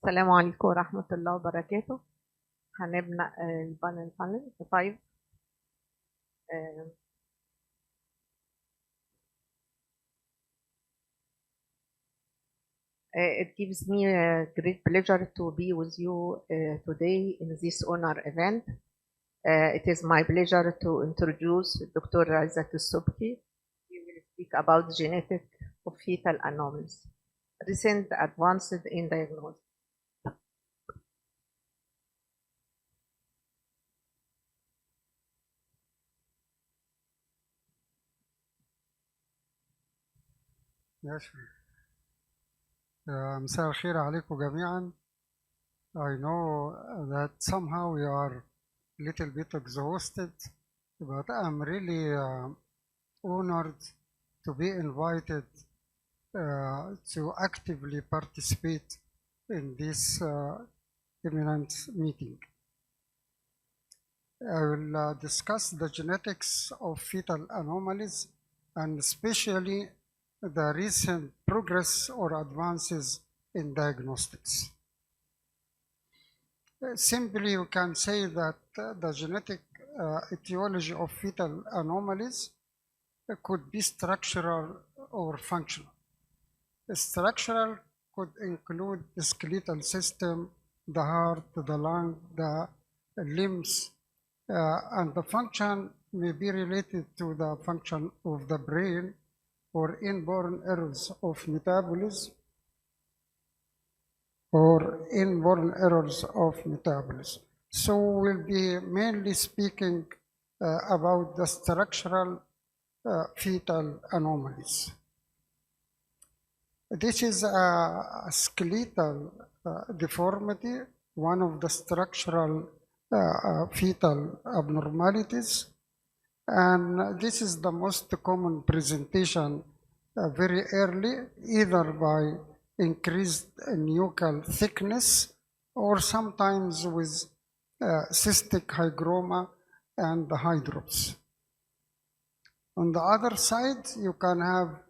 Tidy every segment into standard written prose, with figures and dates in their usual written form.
السلام عليكم ورحمة الله وبركاته. هنبدأ البانل 5. It gives me a great pleasure to be with you today in this honor event. It is my pleasure to introduce Dr. Razat Subki. He will speak about genetic of fetal anomalies, recent advances in diagnosis. ماشي. مساء الخير عليكم جميعا. I know that somehow you are a little bit exhausted, but I'm really honored to be invited to actively participate in this eminent meeting. I will discuss the genetics of fetal anomalies and especially the recent progress or advances in diagnostics. Simply, you can say that the genetic etiology of fetal anomalies could be structural or functional. Structural could include the skeletal system, the heart, the lung, the limbs, and the function may be related to the function of the brain or inborn errors of metabolism So we'll be mainly speaking about the structural fetal anomalies. This is a skeletal deformity, one of the structural fetal abnormalities. And this is the most common presentation very early, either by increased nuchal thickness or sometimes with cystic hygroma and hydrops. On the other side, you can have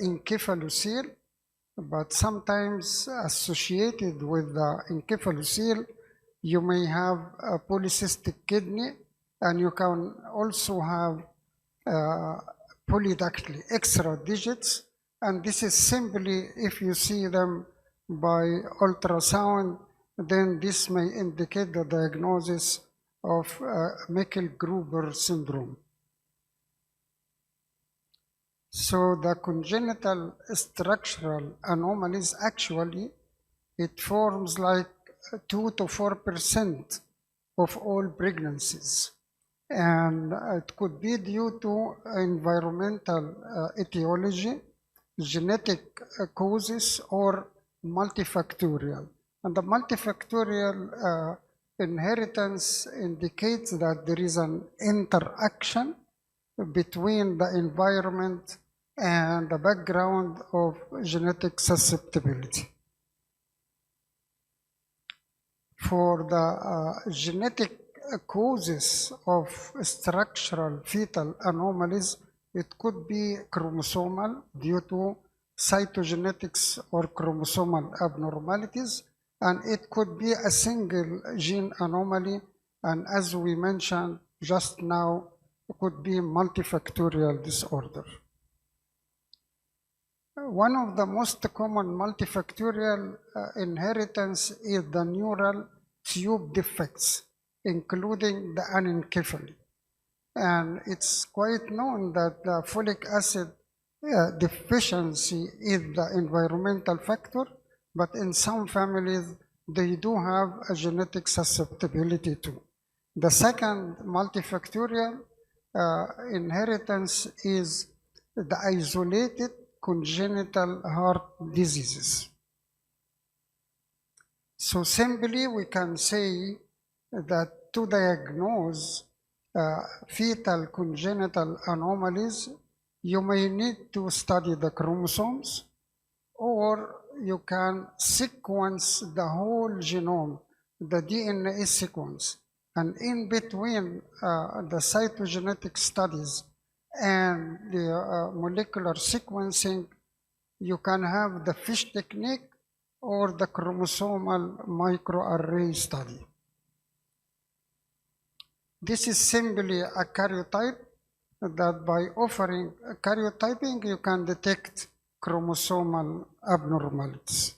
encephalocele, but sometimes associated with the encephalocele, you may have a polycystic kidney, and you can also have polydactyly, extra digits, and this is simply, if you see them by ultrasound, then this may indicate the diagnosis of Meckel-Gruber syndrome. So the congenital structural anomalies, actually, it forms like 2 to 4% of all pregnancies. And it could be due to environmental etiology, genetic causes, or multifactorial. And the multifactorial inheritance indicates that there is an interaction between the environment and the background of genetic susceptibility. For the genetic causes of structural fetal anomalies, it could be chromosomal due to cytogenetics or chromosomal abnormalities, and it could be a single gene anomaly, and as we mentioned just now, it could be multifactorial disorder. One of the most common multifactorial inheritance is the neural tube defects, including the anencephaly. And it's quite known that the folic acid deficiency is the environmental factor, but in some families, they do have a genetic susceptibility too. The second multifactorial inheritance is the isolated congenital heart diseases. So simply we can say that to diagnose fetal congenital anomalies, you may need to study the chromosomes, or you can sequence the whole genome, the DNA sequence, and in between the cytogenetic studies and the molecular sequencing, you can have the FISH technique or the chromosomal microarray study. This is simply a karyotype that by offering karyotyping you can detect chromosomal abnormalities.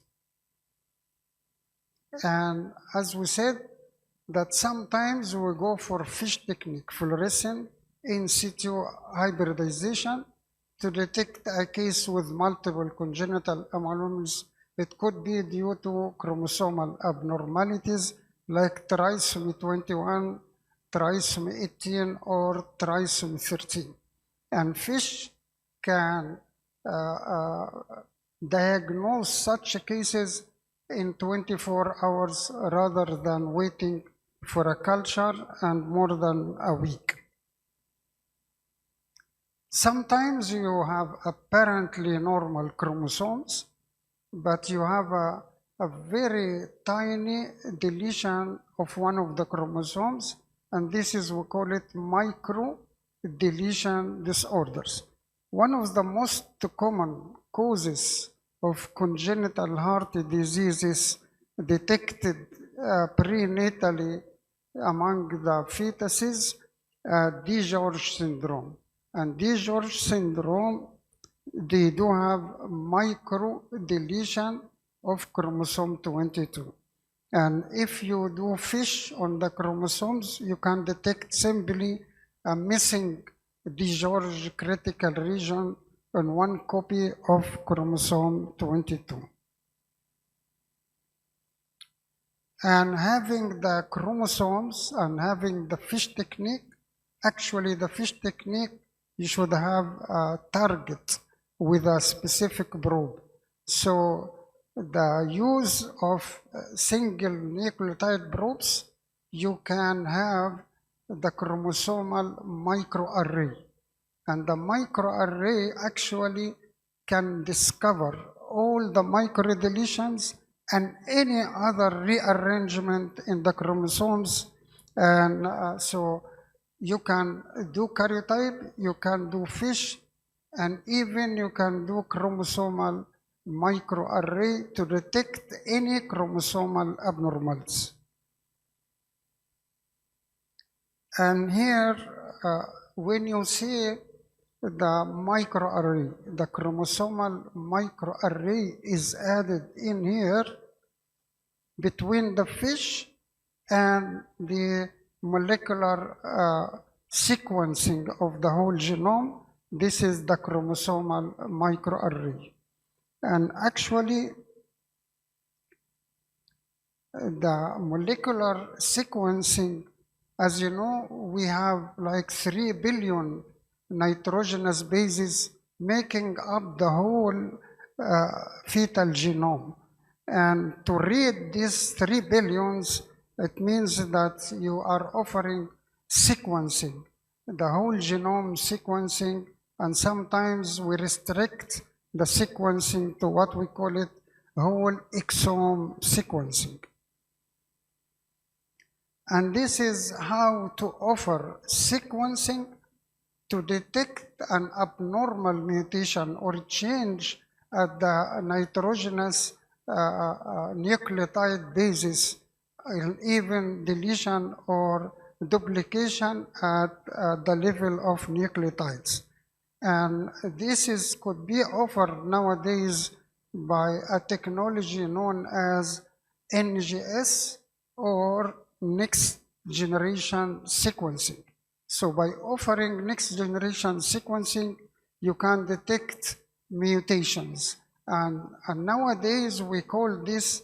And as we said, that sometimes we go for FISH technique, fluorescent in situ hybridization, to detect a case with multiple congenital anomalies. It could be due to chromosomal abnormalities like trisomy 21, trisomy 18, or trisomy 13. And FISH can diagnose such cases in 24 hours rather than waiting for a culture and more than a week. Sometimes you have apparently normal chromosomes, but you have a very tiny deletion of one of the chromosomes, and this is, we call it micro deletion disorders. One of the most common causes of congenital heart diseases detected prenatally among the fetuses, DiGeorge syndrome. And DiGeorge syndrome, they do have micro deletion of chromosome 22. And if you do FISH on the chromosomes, you can detect simply a missing DiGeorge critical region on one copy of chromosome 22. And having the chromosomes and having the FISH technique, actually the FISH technique, you should have a target with a specific probe. So the use of single nucleotide probes, you can have the chromosomal microarray. And the microarray actually can discover all the microdeletions and any other rearrangement in the chromosomes. And so you can do karyotype, you can do FISH, and even you can do chromosomal microarray to detect any chromosomal abnormalities. And here, when you see the microarray, the chromosomal microarray is added in here between the FISH and the molecular sequencing of the whole genome. This is the chromosomal microarray. And actually, the molecular sequencing, as you know, we have like 3 billion nitrogenous bases making up the whole fetal genome. And to read these 3 billions, it means that you are offering sequencing, the whole genome sequencing, and sometimes we restrict the sequencing to what we call it whole exome sequencing. And this is how to offer sequencing to detect an abnormal mutation or change at the nitrogenous nucleotide basis, even deletion or duplication at the level of nucleotides. And this could be offered nowadays by a technology known as NGS or next generation sequencing. So by offering next generation sequencing, you can detect mutations. And nowadays we call this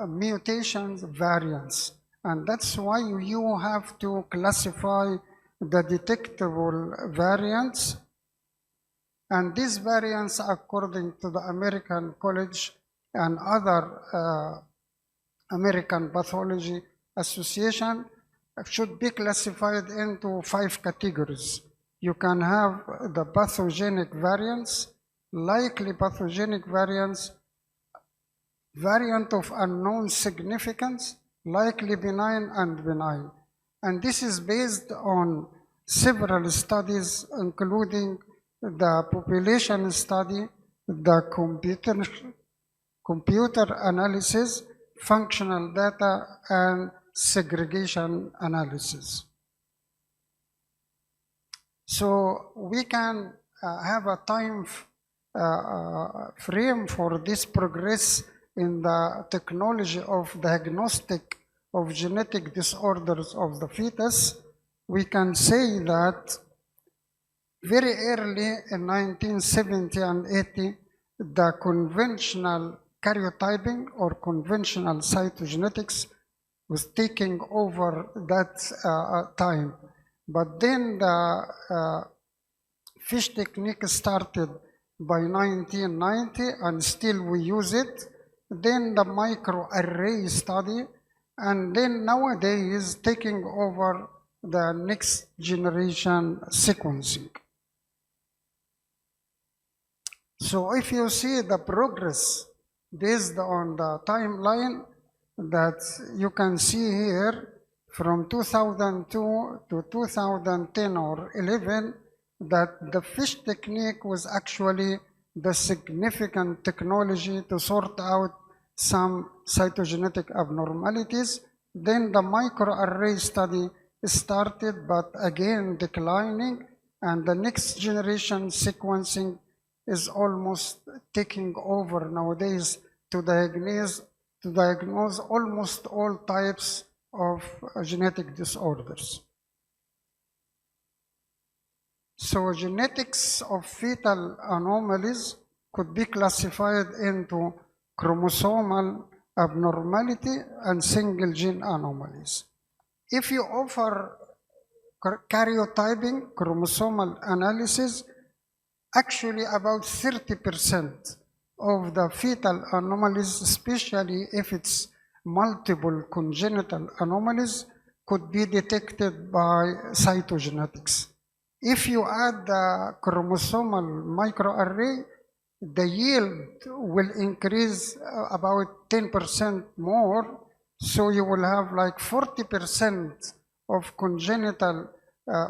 mutations variants. And that's why you have to classify the detectable variants. And these variants, according to the American College and other American Pathology Association, should be classified into 5 categories. You can have the pathogenic variants, likely pathogenic variants, variant of unknown significance, likely benign and benign. And this is based on several studies, including the population study, the computer analysis, functional data, and segregation analysis. So we can have a time frame for this progress in the technology of diagnostic of genetic disorders of the fetus. We can say that very early in 1970 and 80, the conventional karyotyping or conventional cytogenetics was taking over that time. But then the FISH technique started by 1990 and still we use it. Then the microarray study, and then nowadays taking over the next generation sequencing. So if you see the progress based on the timeline that you can see here from 2002 to 2010 or 11, that the FISH technique was actually the significant technology to sort out some cytogenetic abnormalities. Then the microarray study started, but again declining, and the next generation sequencing is almost taking over nowadays to diagnose almost all types of genetic disorders. So genetics of fetal anomalies could be classified into chromosomal abnormality and single gene anomalies. If you offer karyotyping, chromosomal analysis, actually about 30% of the fetal anomalies, especially if it's multiple congenital anomalies, could be detected by cytogenetics. If you add the chromosomal microarray, the yield will increase about 10% more, so you will have like 40% of congenital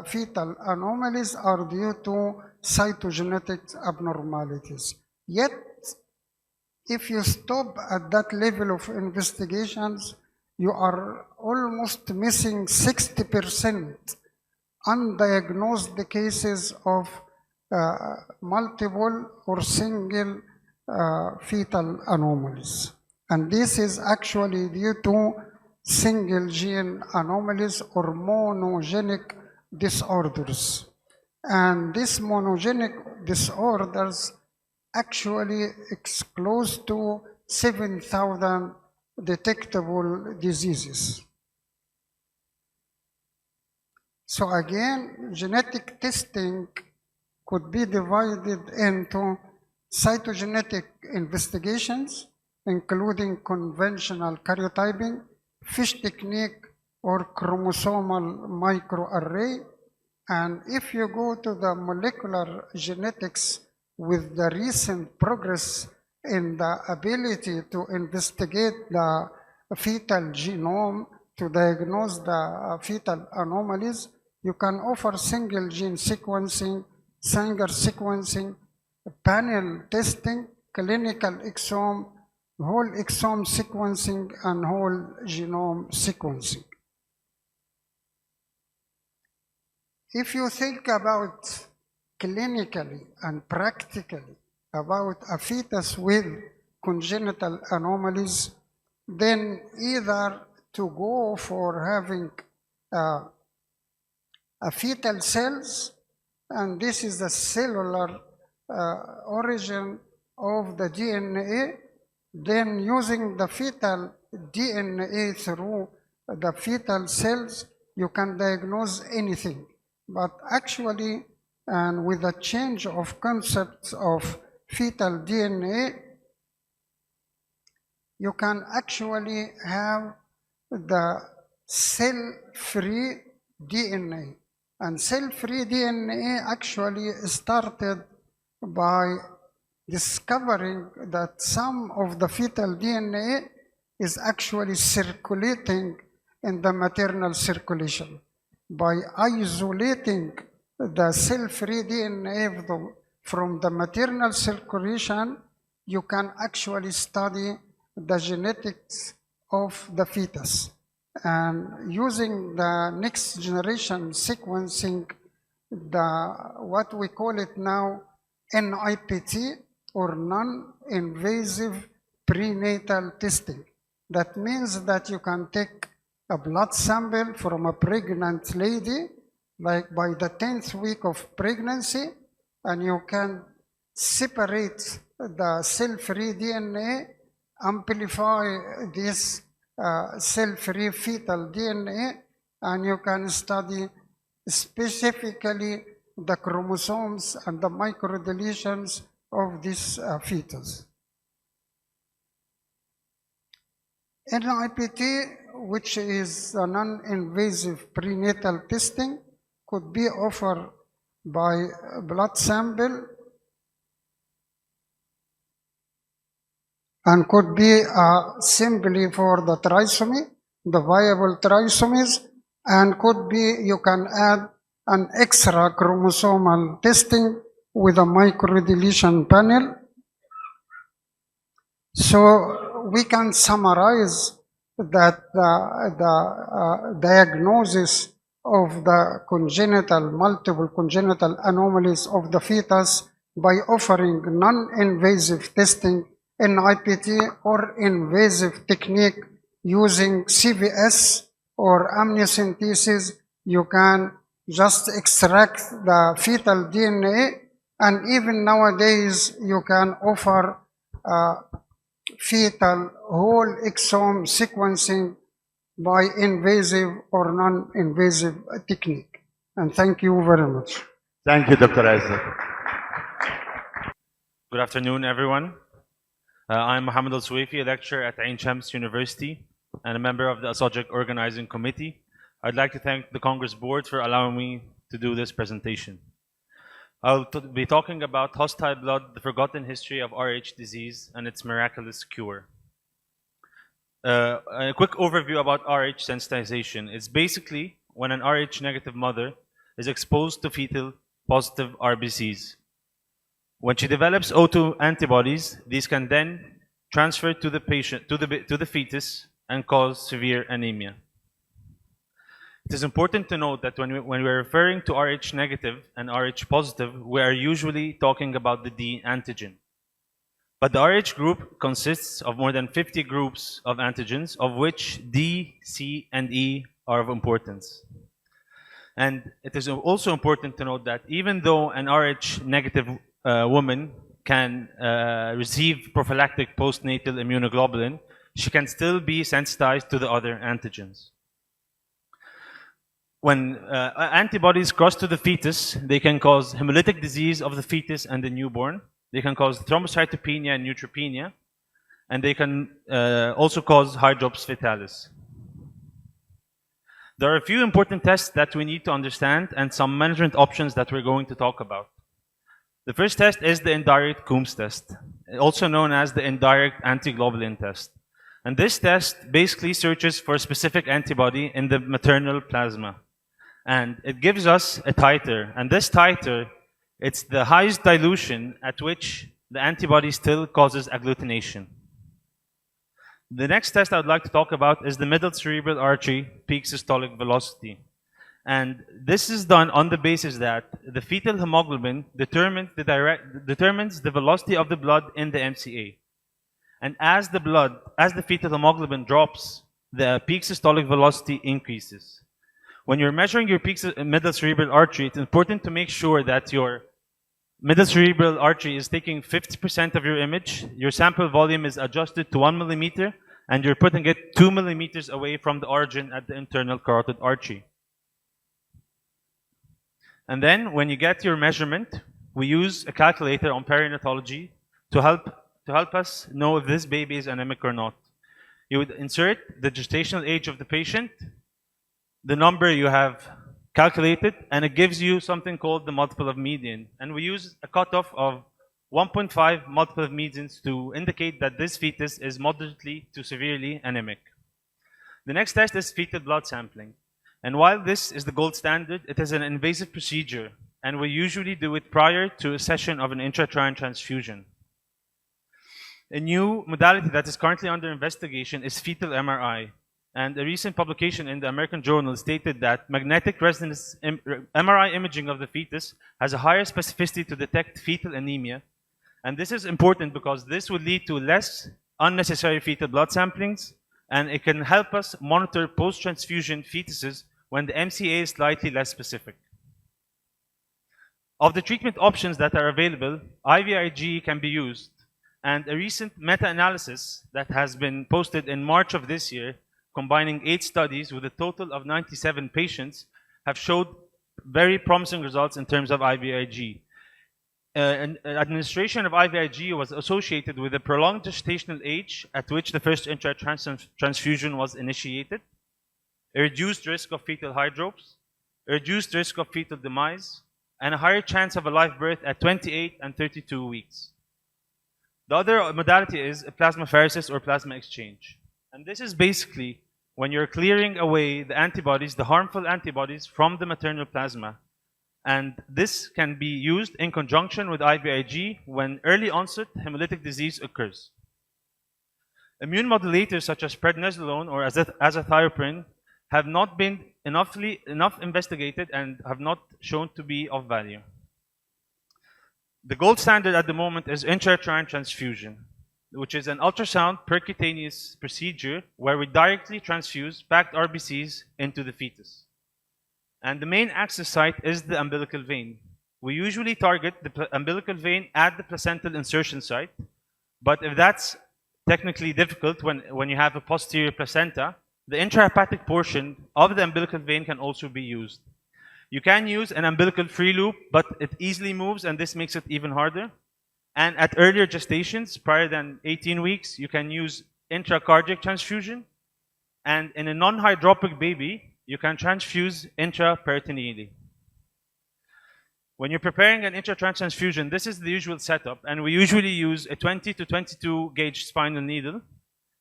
fetal anomalies are due to cytogenetic abnormalities. Yet, if you stop at that level of investigations, you are almost missing 60% undiagnosed cases of multiple or single fetal anomalies. And this is actually due to single gene anomalies or monogenic disorders. And these monogenic disorders actually is close to 7,000 detectable diseases. So again, genetic testing could be divided into cytogenetic investigations, including conventional karyotyping, FISH technique, or chromosomal microarray. And if you go to the molecular genetics with the recent progress in the ability to investigate the fetal genome to diagnose the fetal anomalies, you can offer single gene sequencing, Sanger sequencing, panel testing, clinical exome, whole exome sequencing, and whole genome sequencing. If you think about clinically and practically about a fetus with congenital anomalies, then either to go for having a fetal cells, and this is the cellular origin of the DNA, then using the fetal DNA through the fetal cells, you can diagnose anything. But actually, and with the change of concepts of fetal DNA, you can actually have the cell-free DNA. And cell-free DNA actually started by discovering that some of the fetal DNA is actually circulating in the maternal circulation. By isolating the cell-free DNA from the maternal circulation, you can actually study the genetics of the fetus. And using the next generation sequencing, what we call it now NIPT, or non-invasive prenatal testing. That means that you can take a blood sample from a pregnant lady, like by the 10th week of pregnancy, and you can separate the cell-free DNA, amplify this cell-free fetal DNA, and you can study specifically the chromosomes and the microdeletions of this fetus. NIPT, which is a non-invasive prenatal testing, could be offered by blood sample and could be simply for the trisomy, the viable trisomies, and could be, you can add an extra chromosomal testing with a microdeletion panel. So we can summarize that the diagnosis of the multiple congenital anomalies of the fetus by offering non-invasive testing, NIPT, or invasive technique using CVS or amniocentesis. You can just extract the fetal DNA, and even nowadays you can offer fetal whole exome sequencing by invasive or non-invasive technique. And thank you very much. Thank you, Dr. Isaac. Good afternoon, everyone. I'm Mohammed Al-Suwaifi, a lecturer at Ain Shams University and a member of the ASOGIC Organizing Committee. I'd like to thank the Congress Board for allowing me to do this presentation. I'll be talking about hostile blood, the forgotten history of RH disease and its miraculous cure. A quick overview about RH sensitization. It's basically when an RH negative mother is exposed to fetal positive RBCs. When she develops O2 antibodies, these can then transfer to the patient, to the fetus, and cause severe anemia. It is important to note that when we're referring to Rh negative and Rh positive, we are usually talking about the D antigen. But the Rh group consists of more than 50 groups of antigens, of which D, C, and E are of importance. And it is also important to note that even though an Rh negative woman can receive prophylactic postnatal immunoglobulin, she can still be sensitized to the other antigens. When antibodies cross to the fetus, they can cause hemolytic disease of the fetus and the newborn. They can cause thrombocytopenia and neutropenia, and they can also cause hydrops fetalis. There are a few important tests that we need to understand and some management options that we're going to talk about. The first test is the indirect Coombs test, also known as the indirect antiglobulin test. And this test basically searches for a specific antibody in the maternal plasma. And it gives us a titer. And this titer, it's the highest dilution at which the antibody still causes agglutination. The next test I would like to talk about is the middle cerebral artery peak systolic velocity. And this is done on the basis that the fetal hemoglobin determines the velocity of the blood in the MCA. And as the fetal hemoglobin drops, the peak systolic velocity increases. When you're measuring your middle cerebral artery, it's important to make sure that your middle cerebral artery is taking 50% of your image, your sample volume is adjusted to 1 millimeter, and you're putting it 2 millimeters away from the origin at the internal carotid artery. And then when you get your measurement, we use a calculator on perinatology to help us know if this baby is anemic or not. You would insert the gestational age of the patient, the number you have calculated, and it gives you something called the multiple of median. And we use a cutoff of 1.5 multiple of medians to indicate that this fetus is moderately to severely anemic. The next test is fetal blood sampling. And while this is the gold standard, it is an invasive procedure, and we usually do it prior to a session of an intrauterine transfusion. A new modality that is currently under investigation is fetal MRI. And a recent publication in the American Journal stated that magnetic resonance MRI imaging of the fetus has a higher specificity to detect fetal anemia. And this is important because this would lead to less unnecessary fetal blood samplings, and it can help us monitor post-transfusion fetuses when the MCA is slightly less specific. Of the treatment options that are available, IVIG can be used, and a recent meta-analysis that has been posted in March of this year, combining 8 studies with a total of 97 patients, have showed very promising results in terms of IVIG. Administration of IVIG was associated with a prolonged gestational age at which the first intra-transfusion was initiated, a reduced risk of fetal hydropes, a reduced risk of fetal demise, and a higher chance of a live birth at 28 and 32 weeks. The other modality is plasmapheresis or plasma exchange. And this is basically when you're clearing away the antibodies, the harmful antibodies from the maternal plasma. And this can be used in conjunction with IVIG when early onset hemolytic disease occurs. Immune modulators such as prednisolone or azathioprine have not been enough investigated and have not shown to be of value. The gold standard at the moment is intrauterine transfusion, which is an ultrasound percutaneous procedure where we directly transfuse packed RBCs into the fetus. And the main access site is the umbilical vein. We usually target the umbilical vein at the placental insertion site, but if that's technically difficult when you have a posterior placenta, the intrahepatic portion of the umbilical vein can also be used. You can use an umbilical free loop, but it easily moves and this makes it even harder. And at earlier gestations, prior than 18 weeks, you can use intracardiac transfusion. And in a non-hydropic baby, you can transfuse intraperitoneally. When you're preparing an intrauterine transfusion, this is the usual setup, and we usually use a 20 to 22 gauge spinal needle,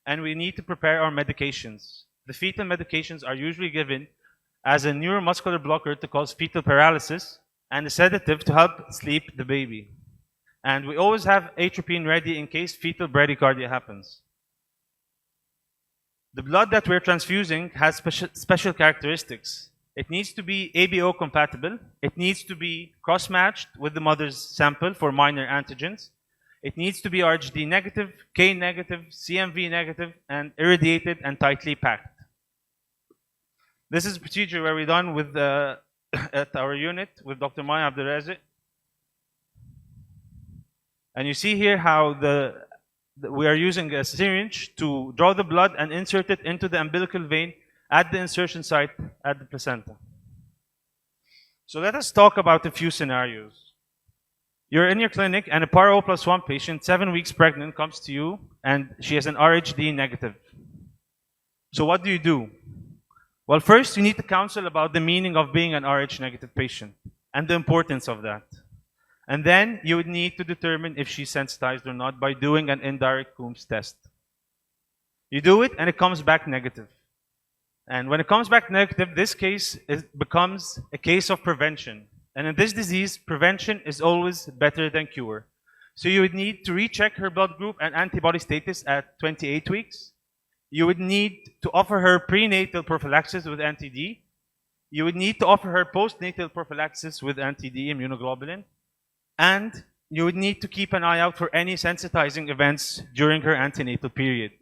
and we need to prepare our medications. The fetal medications are usually given as a neuromuscular blocker to cause fetal paralysis and a sedative to help sleep the baby. And we always have atropine ready in case fetal bradycardia happens. The blood that we're transfusing has special characteristics. It needs to be ABO compatible. It needs to be cross-matched with the mother's sample for minor antigens. It needs to be RHD negative, K negative, CMV negative, and irradiated and tightly packed. This is a procedure where we're done with at our unit with Dr. Maya Abdulrazak. And you see here how we are using a syringe to draw the blood and insert it into the umbilical vein at the insertion site at the placenta. So let us talk about a few scenarios. You're in your clinic and a Paro +1 patient, 7 weeks pregnant, comes to you and she has an RHD negative. So what do you do? Well, first you need to counsel about the meaning of being an Rh negative patient and the importance of that. And then you would need to determine if she's sensitized or not by doing an indirect Coombs test. You do it and it comes back negative. And when it comes back negative, this case becomes a case of prevention. And in this disease, prevention is always better than cure. So you would need to recheck her blood group and antibody status at 28 weeks. You would need to offer her prenatal prophylaxis with anti-D. You would need to offer her postnatal prophylaxis with anti-D immunoglobulin. And you would need to keep an eye out for any sensitizing events during her antenatal period.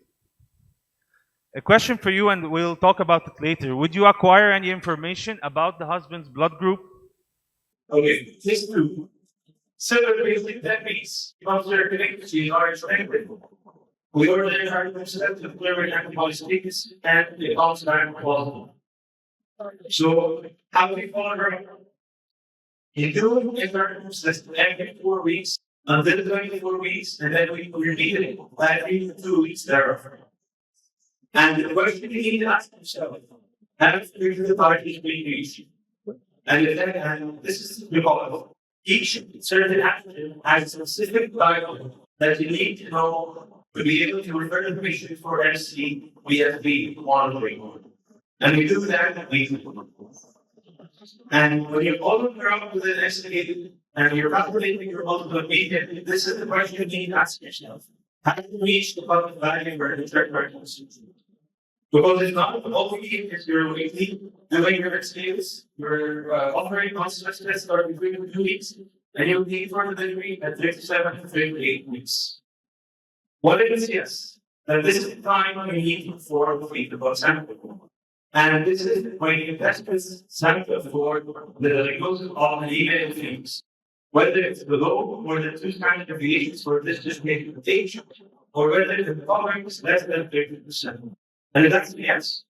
A question for you, and we'll talk about it later. Would you acquire any information about the husband's blood group? Okay, this group, similarly, that means consider connected to Rh negative. We ordered our percent of delivering antibody status and the outside quality. So, how do we follow her? You do interviews that's every 4 weeks until 24 weeks, and then we repeat it every 2 weeks thereafter. And the question you need to ask yourself, after the party is being reached, and this is recallable, each certain action has a specific dialogue that you need to know to be able to refer the patient for MC VFB monitoring. And we do that weekly. And when you follow her up with an estimated and you're calculating your multiple media, this is the question you need to ask yourself. has to reach the public value for the third party consumption. Because it's not only if you're waiting, doing your skills, you're offering constant tests or between 2 weeks, and you'll need for the delivery at 37 to 38 weeks. What it is, yes, that this is the time when you need for the fetal sample. And this is when you test this sample for the diagnosis of the email things. Whether it's below or the two standard deviations for this discrimination, or whether the following is less than 30%. And that's yes.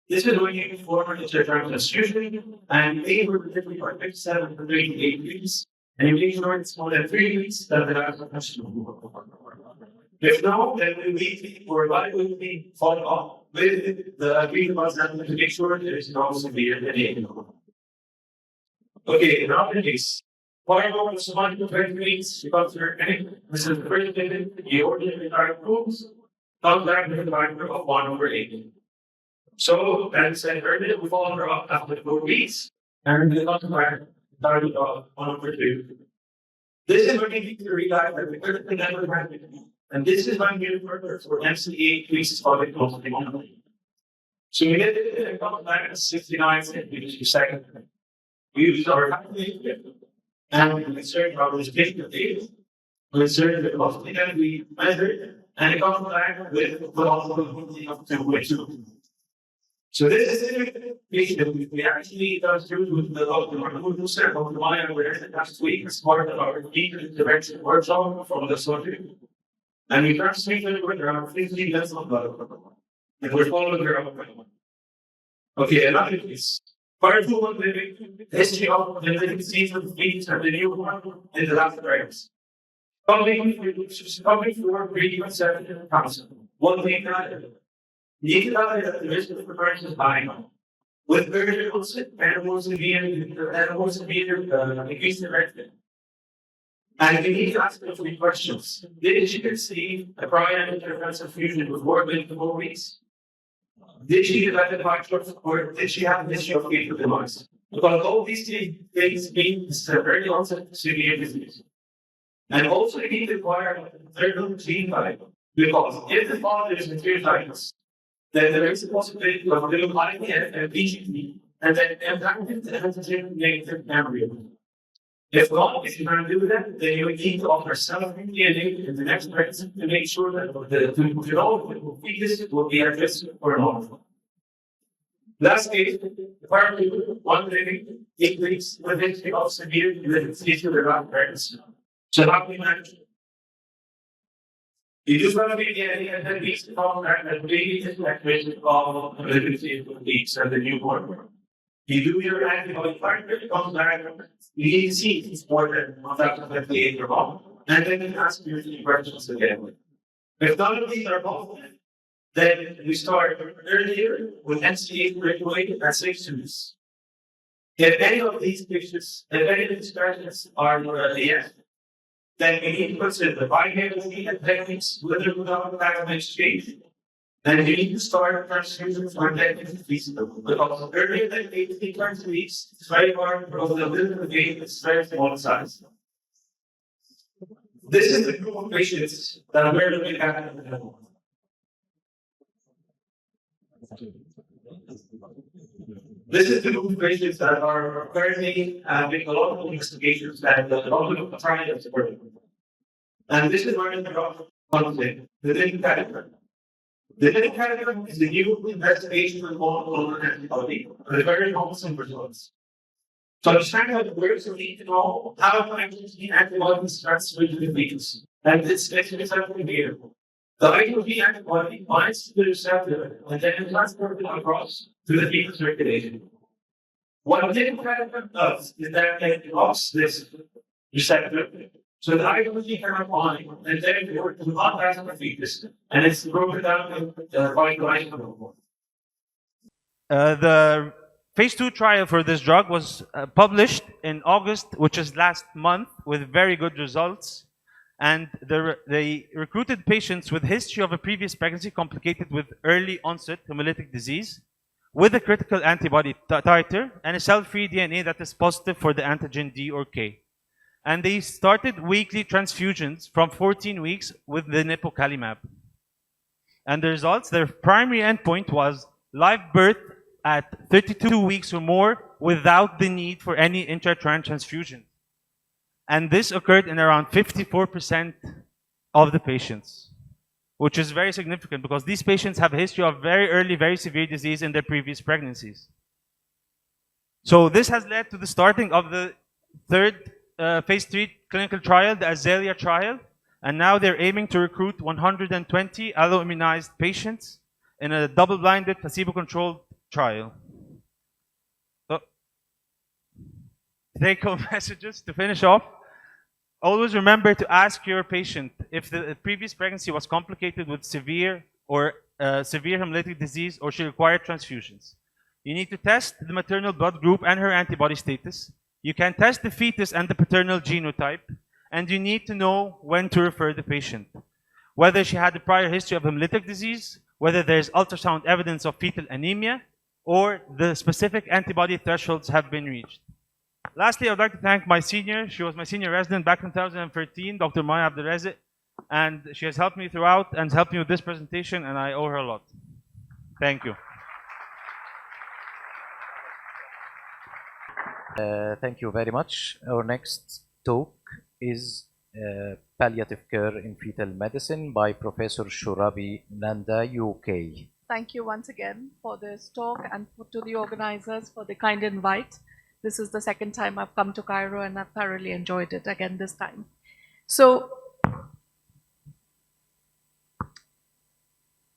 This is when you perform the transfusion and aim for delivery for 57 to 38 weeks, and you make sure it's more than 3 weeks that the last question. If no, then we need for liability follow up with the agreed consent to make sure there is no severe delay. Okay, in our case, However, with someone who weeks becomes your name, this is the first thing you order in our rules, comes back with a factor of 1/8. So, as I said earlier, we follow her up after 4 weeks, and the automatic target of 1/2. This is when you need to realize that the critical level has and this is when we refer for MCA increases for the total. So we get it and comes back at 69 centimeters per second. We use our calculator and we insert our spatial data. We insert the velocity that we measured, and it comes back with the velocity of 2.2. So this is the patient we actually does through with the Google circle of the Maya where last week as part of our deep intervention workshop from the subject. And we translated with around 50 minutes of and we're following her up. Okay, another case. Part 2 of the history of the living disease of beings and the new one in the last years. Coming for pretty much 7,000. One thing that the risk of recurrence is high. With very animals in increased direction. And we need to ask them 3 questions. Did she receive a prior intervention fusion before 24 weeks? Did she develop factors or did she have a history of fetal demise? Because all these 3 things mean this is a early onset severe disease. And also you need to acquire a third gene type. Because if the father is materialized, then there is a possibility of little IVF and PGT, and then impacting the antigen negative embryo. If not, if you can't do that, then you need to offer cell-free in the next pregnancy to make sure that the fetus will be addressed or not. Last case, apparently, one living increase with history of severe disease of the last pregnancy. So how do we manage it? You just want to be getting and then weeks to contact that baby is activation of the pregnancy of the weeks and the newborn. You do your antibody factor, it comes back, you need to see if it's more than 1,058 or not, and then you ask your 3 questions again. If none of these are positive, then we start earlier with NCA regulated at 6 weeks. If any of these pictures, if any of these questions are yes, then we need to consider the viability and techniques with or without plasma exchange. Then you need to start transfusion for techniques feasible. Because earlier than 18 weeks, it's very hard for the little of the vein is very small size. This is the group of patients that are very looking at. This is the group of patients that are currently making a lot of investigations and a lot of trials. And this is where the drug comes in, the living category. The living category is the new investigation of monoclonal antibody with very wholesome results. To understand how it works, we need to know how IgG antibodies transfer to the fetus. And this example here. The IgG antibody binds to the receptor and then is transported across to the fetal circulation. What the living category does is that it blocks this receptor. So the IgG cannot bind, and then it works to bypass the fetus, and it's broken down by glycogen. The phase 2 trial for this drug was published in August, which is last month, with very good results. And they recruited patients with history of a previous pregnancy complicated with early onset hemolytic disease, with a critical antibody titer and a cell-free DNA that is positive for the antigen D or K. And they started weekly transfusions from 14 weeks with the nipocalimab. And the results, their primary endpoint was live birth at 32 weeks or more without the need for any intra-uterine transfusion. And this occurred in around 54% of the patients, which is very significant because these patients have a history of very early, very severe disease in their previous pregnancies. So this has led to the starting of the third phase 3 clinical trial, the Azalea trial, and now they're aiming to recruit 120 alloimmunized patients in a double-blinded, placebo-controlled trial. So, take-home messages to finish off. Always remember to ask your patient if the previous pregnancy was complicated with severe hemolytic disease or she required transfusions. You need to test the maternal blood group and her antibody status. You can test the fetus and the paternal genotype, and you need to know when to refer the patient. Whether she had a prior history of hemolytic disease, whether there's ultrasound evidence of fetal anemia, or the specific antibody thresholds have been reached. Lastly, I would like to thank my senior. She was my senior resident back in 2013, Dr. Maya Abdelrazik, and she has helped me throughout and helped me with this presentation, and I owe her a lot. Thank you. Thank you very much. Our next talk is Palliative Care in Fetal Medicine by Professor Shurabi Nanda, UK. Thank you once again for this talk and to the organizers for the kind invite. This is the second time I've come to Cairo and I've thoroughly enjoyed it again this time. So,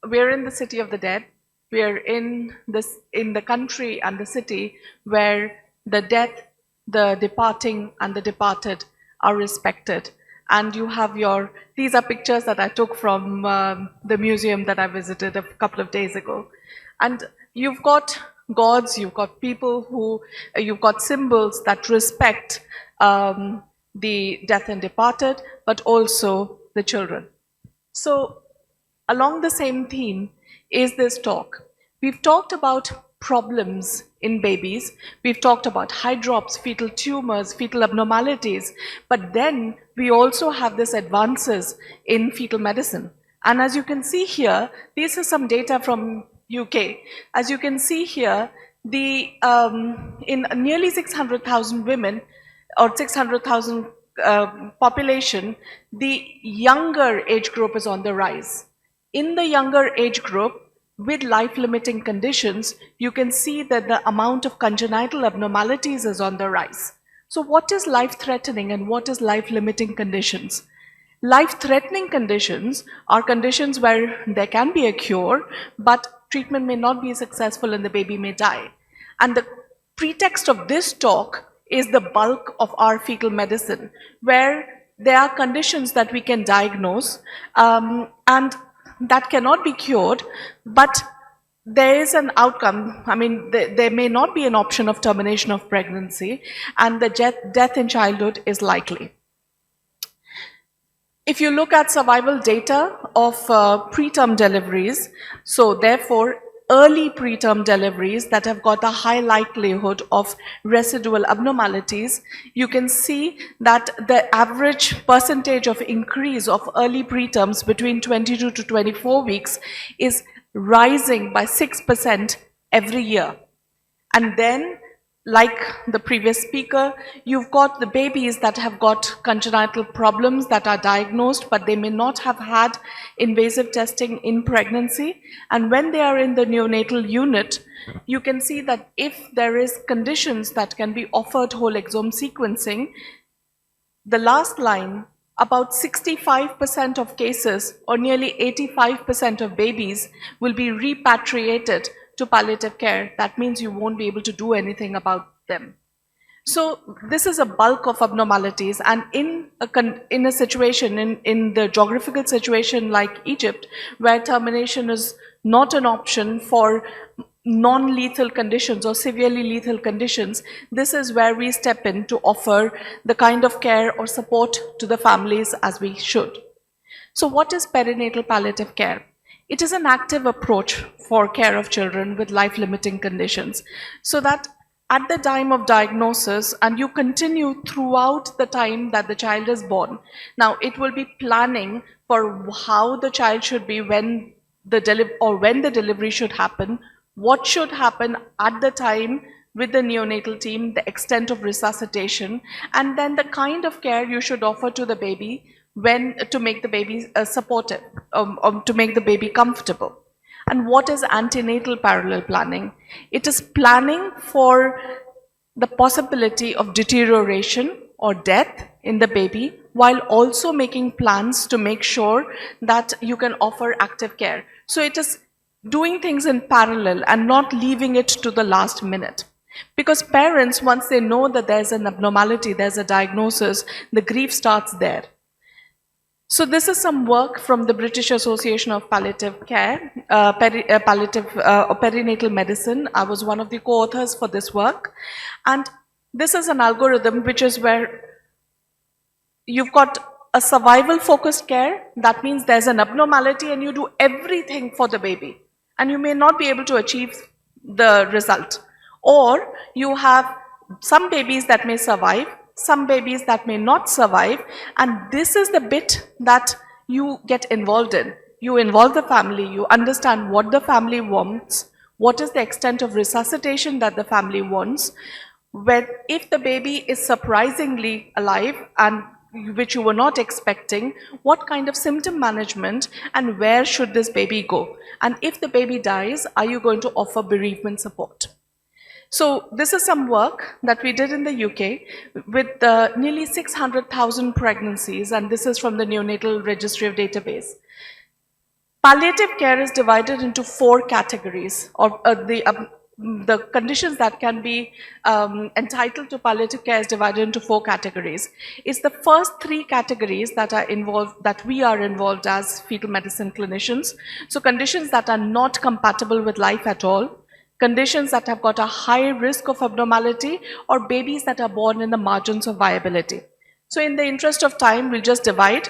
we're in the city of the dead. We're in the country and the city where the death, the departing and the departed are respected. And you have these are pictures that I took from the museum that I visited a couple of days ago. And you've got gods, you've got people you've got symbols that respect the death and departed, but also the children. So along the same theme is this talk. We've talked about problems in babies. We've talked about hydrops, fetal tumors, fetal abnormalities, but then we also have these advances in fetal medicine. And as you can see here, these are some data from UK. As you can see here, in nearly 600,000 women or 600,000 population, the younger age group is on the rise. In the younger age group, with life-limiting conditions, you can see that the amount of congenital abnormalities is on the rise. So what is life-threatening and what is life-limiting conditions? Life-threatening conditions are conditions where there can be a cure, but treatment may not be successful and the baby may die. And the pretext of this talk is the bulk of our fetal medicine, where there are conditions that we can diagnose and that cannot be cured, but there is an outcome. I mean, there may not be an option of termination of pregnancy, and the death in childhood is likely. If you look at survival data of preterm deliveries, so therefore early preterm deliveries that have got a high likelihood of residual abnormalities, you can see that the average percentage of increase of early preterms between 22 to 24 weeks is rising by 6% every year. And then, like the previous speaker, you've got the babies that have got congenital problems that are diagnosed, but they may not have had invasive testing in pregnancy. And when they are in the neonatal unit, you can see that if there is conditions that can be offered whole exome sequencing, the last line, about 65% of cases, or nearly 85% of babies, will be repatriated to palliative care. That means you won't be able to do anything about them. So this is a bulk of abnormalities, and in a situation, in the geographical situation like Egypt, where termination is not an option for non-lethal conditions or severely lethal conditions, this is where we step in to offer the kind of care or support to the families as we should. So what is perinatal palliative care? It is an active approach for care of children with life-limiting conditions, so that at the time of diagnosis, and you continue throughout the time that the child is born. Now, it will be planning for how the child should be when the delivery should happen, what should happen at the time with the neonatal team, the extent of resuscitation, and then the kind of care you should offer to the baby when to make the baby supportive, to make the baby comfortable. And what is antenatal parallel planning? It is planning for the possibility of deterioration or death in the baby, while also making plans to make sure that you can offer active care. So it is doing things in parallel and not leaving it to the last minute. Because parents, once they know that there's an abnormality, there's a diagnosis, the grief starts there. So this is some work from the British Association of Palliative Care, Perinatal Medicine. I was one of the co-authors for this work. And this is an algorithm which is where you've got a survival-focused care. That means there's an abnormality and you do everything for the baby. And you may not be able to achieve the result. Or you have some babies that may survive, some babies that may not survive, and this is the bit that you get involved in. You involve the family, you understand what the family wants, what is the extent of resuscitation that the family wants, if the baby is surprisingly alive and which you were not expecting, what kind of symptom management and where should this baby go? And if the baby dies, are you going to offer bereavement support? So this is some work that we did in the UK with nearly 600,000 pregnancies, and this is from the Neonatal Registry of Database. Palliative care is divided into 4 categories, or the conditions that can be entitled to palliative care is divided into 4 categories. It's the first 3 categories that are involved, that we are involved as fetal medicine clinicians. So conditions that are not compatible with life at all, conditions that have got a high risk of abnormality, or babies that are born in the margins of viability. So in the interest of time, we'll just divide.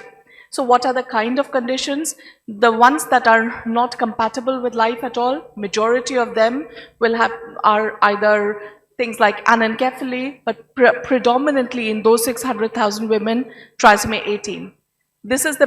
So what are the kind of conditions? The ones that are not compatible with life at all, majority of them are either things like anencephaly, but predominantly in those 600,000 women, trisomy 18. This is the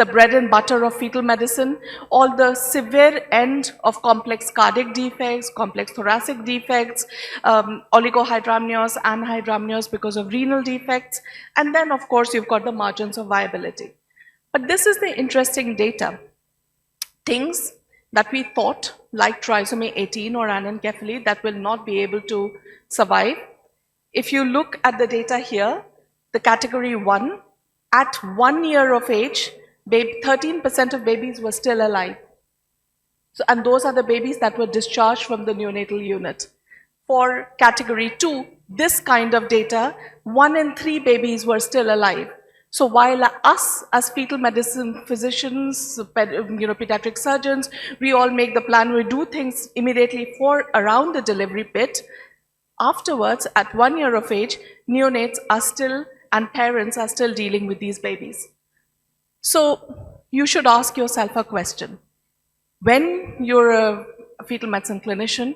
bread and butter of fetal medicine. All the severe end of complex cardiac defects, complex thoracic defects, oligohydramnios, anhydramnios because of renal defects. And then, of course, you've got the margins of viability. But this is the interesting data. Things that we thought, like trisomy 18 or anencephaly, that will not be able to survive. If you look at the data here, the category 1, at 1 year of age, 13% of babies were still alive. So, and those are the babies that were discharged from the neonatal unit. For category 2, this kind of data, 1 in 3 babies were still alive. So while us as fetal medicine physicians, pediatric surgeons, we all make the plan, we do things immediately for around the delivery bit, afterwards, at 1 year of age, neonates are still, and parents are still dealing with these babies. So you should ask yourself a question. When you're a fetal medicine clinician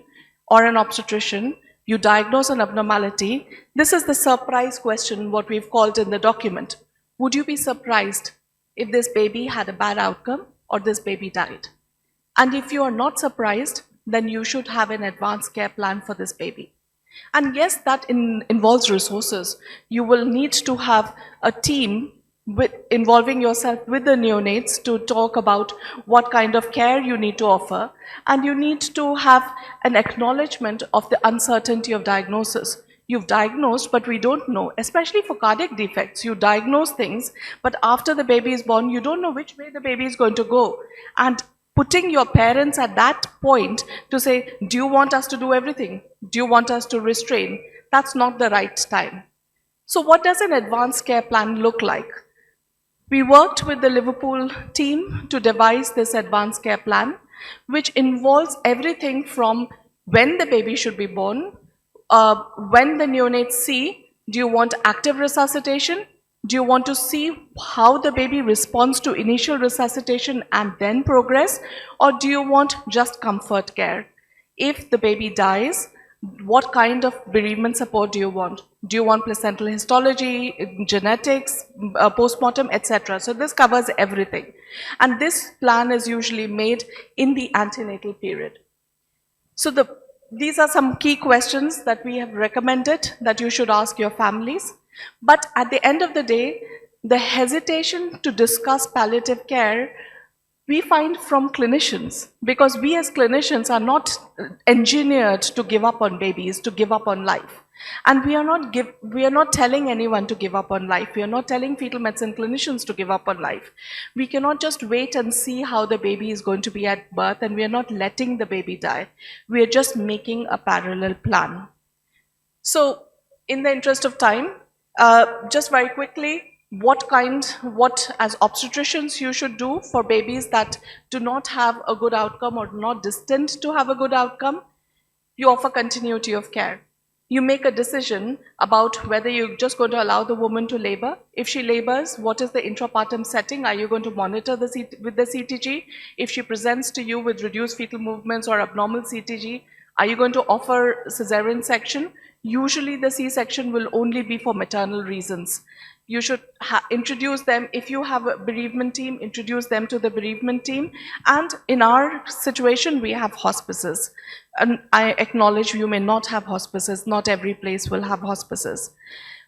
or an obstetrician, you diagnose an abnormality, this is the surprise question, what we've called in the document. Would you be surprised if this baby had a bad outcome or this baby died? And if you are not surprised, then you should have an advanced care plan for this baby. And yes, that involves resources. You will need to have a team involving yourself with the neonates to talk about what kind of care you need to offer. And you need to have an acknowledgement of the uncertainty of diagnosis. You've diagnosed, but we don't know, especially for cardiac defects. You diagnose things, but after the baby is born, you don't know which way the baby is going to go. And putting your parents at that point to say, do you want us to do everything? Do you want us to restrain? That's not the right time. So what does an advanced care plan look like? We worked with the Liverpool team to devise this advanced care plan, which involves everything from when the baby should be born, when the neonates see, do you want active resuscitation? Do you want to see how the baby responds to initial resuscitation and then progress? Or do you want just comfort care? If the baby dies, What kind of bereavement support do you want? Do you want placental histology, genetics, postmortem, etc.? So this covers everything. And this plan is usually made in the antenatal period. So these are some key questions that we have recommended that you should ask your families. But at the end of the day, the hesitation to discuss palliative care we find from clinicians, because we as clinicians are not engineered to give up on babies, to give up on life. And we are not telling anyone to give up on life. We are not telling fetal medicine clinicians to give up on life. We cannot just wait and see how the baby is going to be at birth, and we are not letting the baby die. We are just making a parallel plan. So in the interest of time, just very quickly, what as obstetricians you should do for babies that do not have a good outcome or not destined to have a good outcome. You offer continuity of care. You make a decision about whether you're just going to allow the woman to labor. If she labors, what is the intrapartum setting? Are you going to monitor with the CTG? If she presents to you with reduced fetal movements or abnormal CTG, are you going to offer cesarean section? Usually the C-section will only be for maternal reasons. You should introduce them, if you have a bereavement team, introduce them to the bereavement team. And in our situation, we have hospices. And I acknowledge you may not have hospices, not every place will have hospices.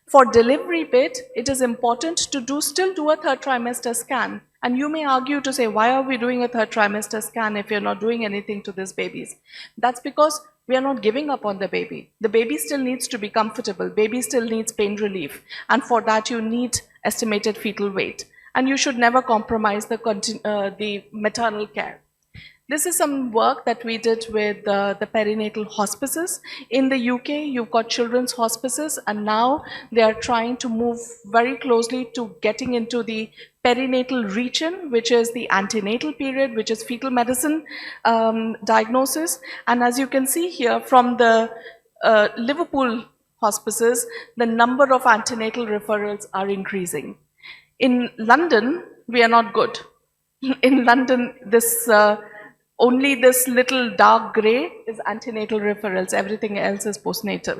For delivery bit, it is important to still do a third trimester scan. And you may argue to say, why are we doing a third trimester scan if you're not doing anything to these babies? That's because we are not giving up on the baby. The baby still needs to be comfortable. Baby still needs pain relief. And for that, you need estimated fetal weight. And you should never compromise the maternal care. This is some work that we did with the perinatal hospices. In the UK, you've got children's hospices, and now they are trying to move very closely to getting into the perinatal region, which is the antenatal period, which is fetal medicine diagnosis. And as you can see here from the Liverpool hospices, the number of antenatal referrals are increasing. In London, we are not good. In London, only this little dark gray is antenatal referrals. Everything else is postnatal.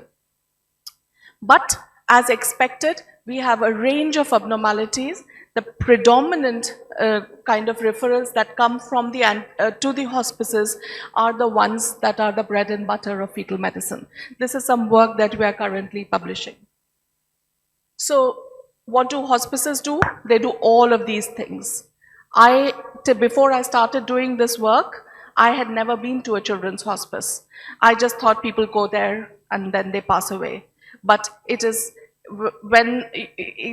But as expected, we have a range of abnormalities. The predominant kind of referrals that come from to the hospices are the ones that are the bread and butter of fetal medicine. This is some work that we are currently publishing. So what do hospices do? They do all of these things. Before I started doing this work, I had never been to a children's hospice. I just thought people go there and then they pass away. But it is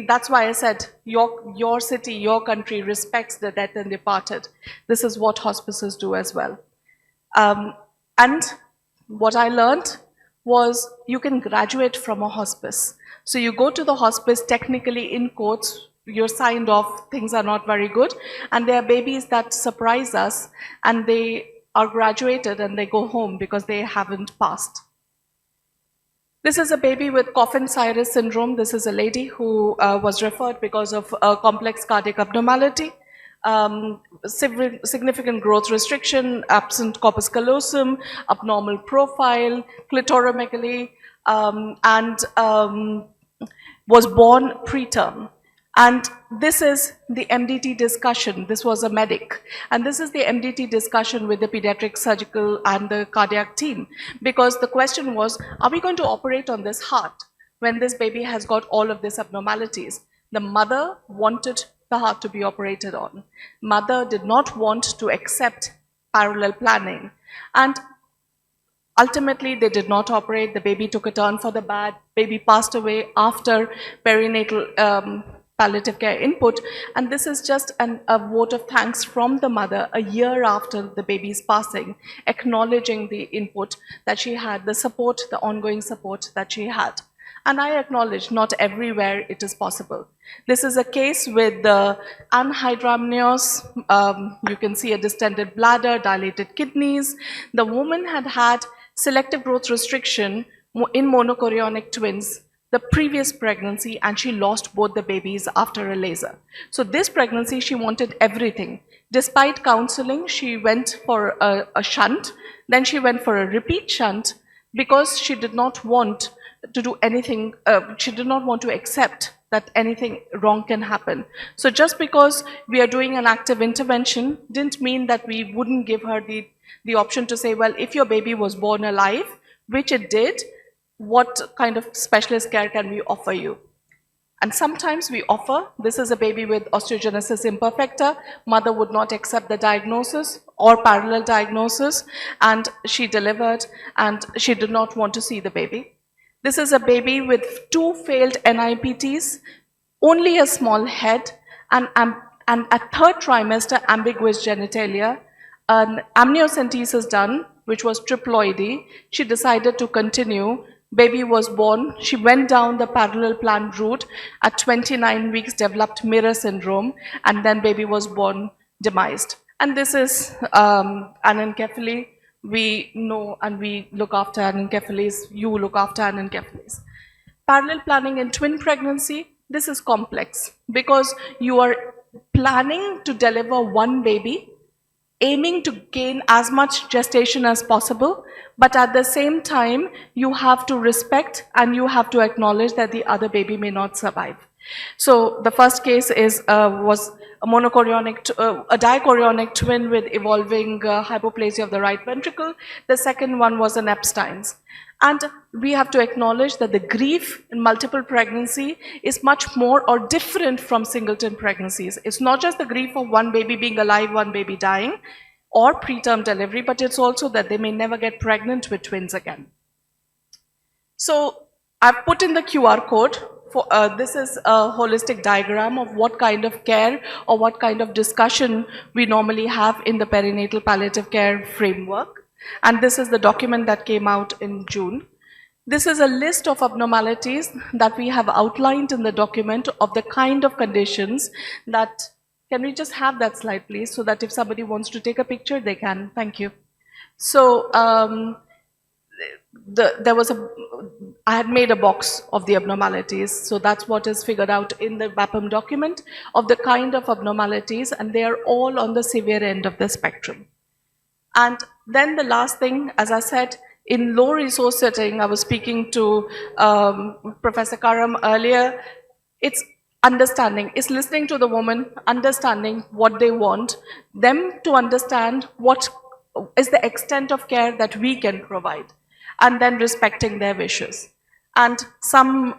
that's why I said your city, your country respects the dead and departed. This is what hospices do as well. And what I learned was you can graduate from a hospice. So you go to the hospice, technically in quotes, you're signed off, things are not very good, and there are babies that surprise us and they are graduated and they go home because they haven't passed. This is a baby with Coffin-Cyrus syndrome. This is a lady who was referred because of a complex cardiac abnormality, significant growth restriction, absent corpus callosum, abnormal profile, clitoromegaly, and was born preterm. And this is the MDT discussion. This was a medic. And this is the MDT discussion with the pediatric surgical and the cardiac team. Because the question was, are we going to operate on this heart when this baby has got all of these abnormalities? The mother wanted the heart to be operated on. Mother did not want to accept parallel planning. And ultimately, they did not operate. The baby took a turn for the bad. Baby passed away after perinatal palliative care input, and this is just a vote of thanks from the mother a year after the baby's passing, acknowledging the input that she had, the support, the ongoing support that she had. And I acknowledge not everywhere it is possible. This is a case with the anhydramnios. You can see a distended bladder, dilated kidneys. The woman had had selective growth restriction in monochorionic twins the previous pregnancy, and she lost both the babies after a laser. So this pregnancy, she wanted everything. Despite counseling, she went for a shunt, then she went for a repeat shunt, because she did not want to do anything, she did not want to accept that anything wrong can happen. So just because we are doing an active intervention didn't mean that we wouldn't give her the option to say, well, if your baby was born alive, which it did, what kind of specialist care can we offer you? And sometimes we offer, this is a baby with osteogenesis imperfecta, mother would not accept the diagnosis or parallel diagnosis, and she delivered and she did not want to see the baby. This is a baby with 2 failed NIPTs, only a small head, and at 3rd trimester ambiguous genitalia, an amniocentesis done, which was triploidy. She decided to continue. Baby was born. She went down the parallel planned route. At 29 weeks, developed mirror syndrome, and then baby was born demised. And this is anencephaly. We know and we look after anencephalies. You look after anencephalies. Parallel planning in twin pregnancy, this is complex because you are planning to deliver one baby, aiming to gain as much gestation as possible, but at the same time, you have to respect and you have to acknowledge that the other baby may not survive. So the first case was a monochorionic, a dichorionic twin with evolving hypoplasia of the right ventricle. The second one was an Epstein's. And we have to acknowledge that the grief in multiple pregnancy is much more or different from singleton pregnancies. It's not just the grief of one baby being alive, one baby dying, or preterm delivery, but it's also that they may never get pregnant with twins again. So I've put in the QR code. This is a holistic diagram of what kind of care or what kind of discussion we normally have in the perinatal palliative care framework. And this is the document that came out in June. This is a list of abnormalities that we have outlined in the document of the kind of conditions that, can we just have that slide please, so that if somebody wants to take a picture, they can. Thank you. So I had made a box of the abnormalities, so that's what is figured out in the BAPM document of the kind of abnormalities, and they are all on the severe end of the spectrum. And then the last thing, as I said, in low resource setting, I was speaking to Professor Karam earlier, it's understanding, it's listening to the woman, understanding what they want, them to understand what is the extent of care that we can provide, and then respecting their wishes. And some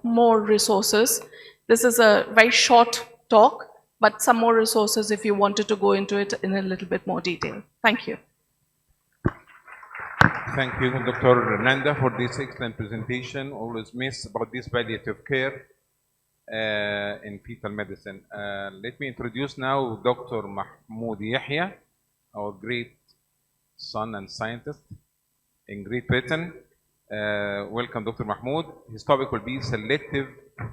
more resources. This is a very short talk, but some more resources if you wanted to go into it in a little bit more detail. Thank you. Thank you, Dr. Nanda, for this excellent presentation. Always miss about this palliative care in fetal medicine. Let me introduce now Dr. Mahmoud Yahya, our great son and scientist in Great Britain. Welcome, Dr. Mahmoud. His topic will be selective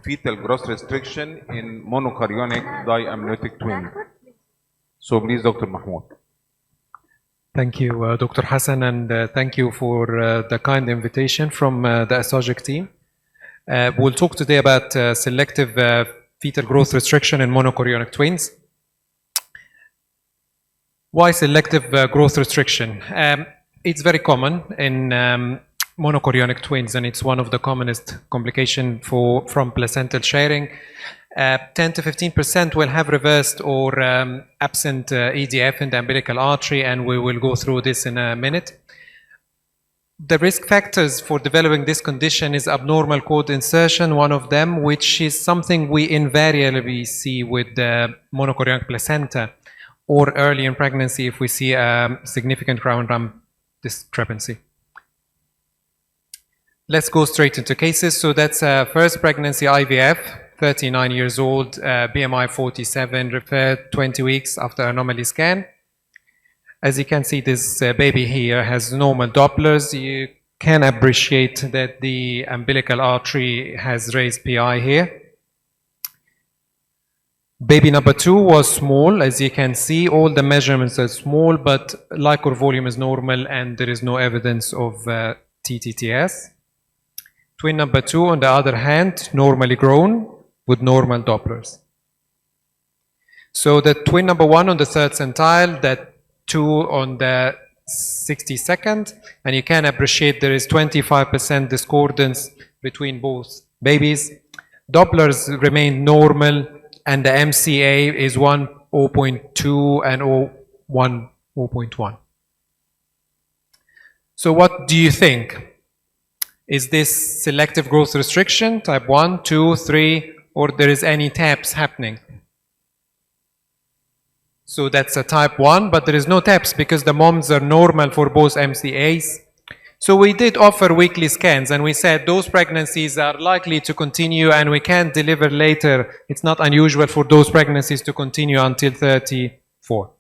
fetal growth restriction in monochorionic diamniotic twin. So please, Dr. Mahmoud. Thank you, Dr. Hassan, and thank you for the kind invitation from the ASOGIC team. We'll talk today about selective fetal growth restriction in monochorionic twins. Why selective growth restriction? It's very common in monochorionic twins, and it's one of the commonest complications from placental sharing. 10 to 15% will have reversed or absent EDF in the umbilical artery, and we will go through this in a minute. The risk factors for developing this condition is abnormal cord insertion, one of them, which is something we invariably see with the monochorionic placenta, or early in pregnancy if we see a significant crown rump discrepancy. Let's go straight into cases. So that's first pregnancy IVF, 39 years old, BMI 47, referred 20 weeks after anomaly scan. As you can see, this baby here has normal Dopplers. You can appreciate that the umbilical artery has raised PI here. Baby number 2 was small. As you can see, all the measurements are small, but liquor volume is normal and there is no evidence of TTTS. Twin number 2, on the other hand, normally grown with normal Dopplers. So the twin number 1 on the third centile, that 2 on the 62nd, and you can appreciate there is 25% discordance between both babies. Dopplers remain normal, and the MCA is 0.2 and 0.1. So what do you think? Is this selective growth restriction, type 1, 2, 3, or there is any TAPS happening? So that's a type 1, but there is no TAPS because the moms are normal for both MCAs. So we did offer weekly scans, and we said those pregnancies are likely to continue and we can deliver later. It's not unusual for those pregnancies to continue until 34.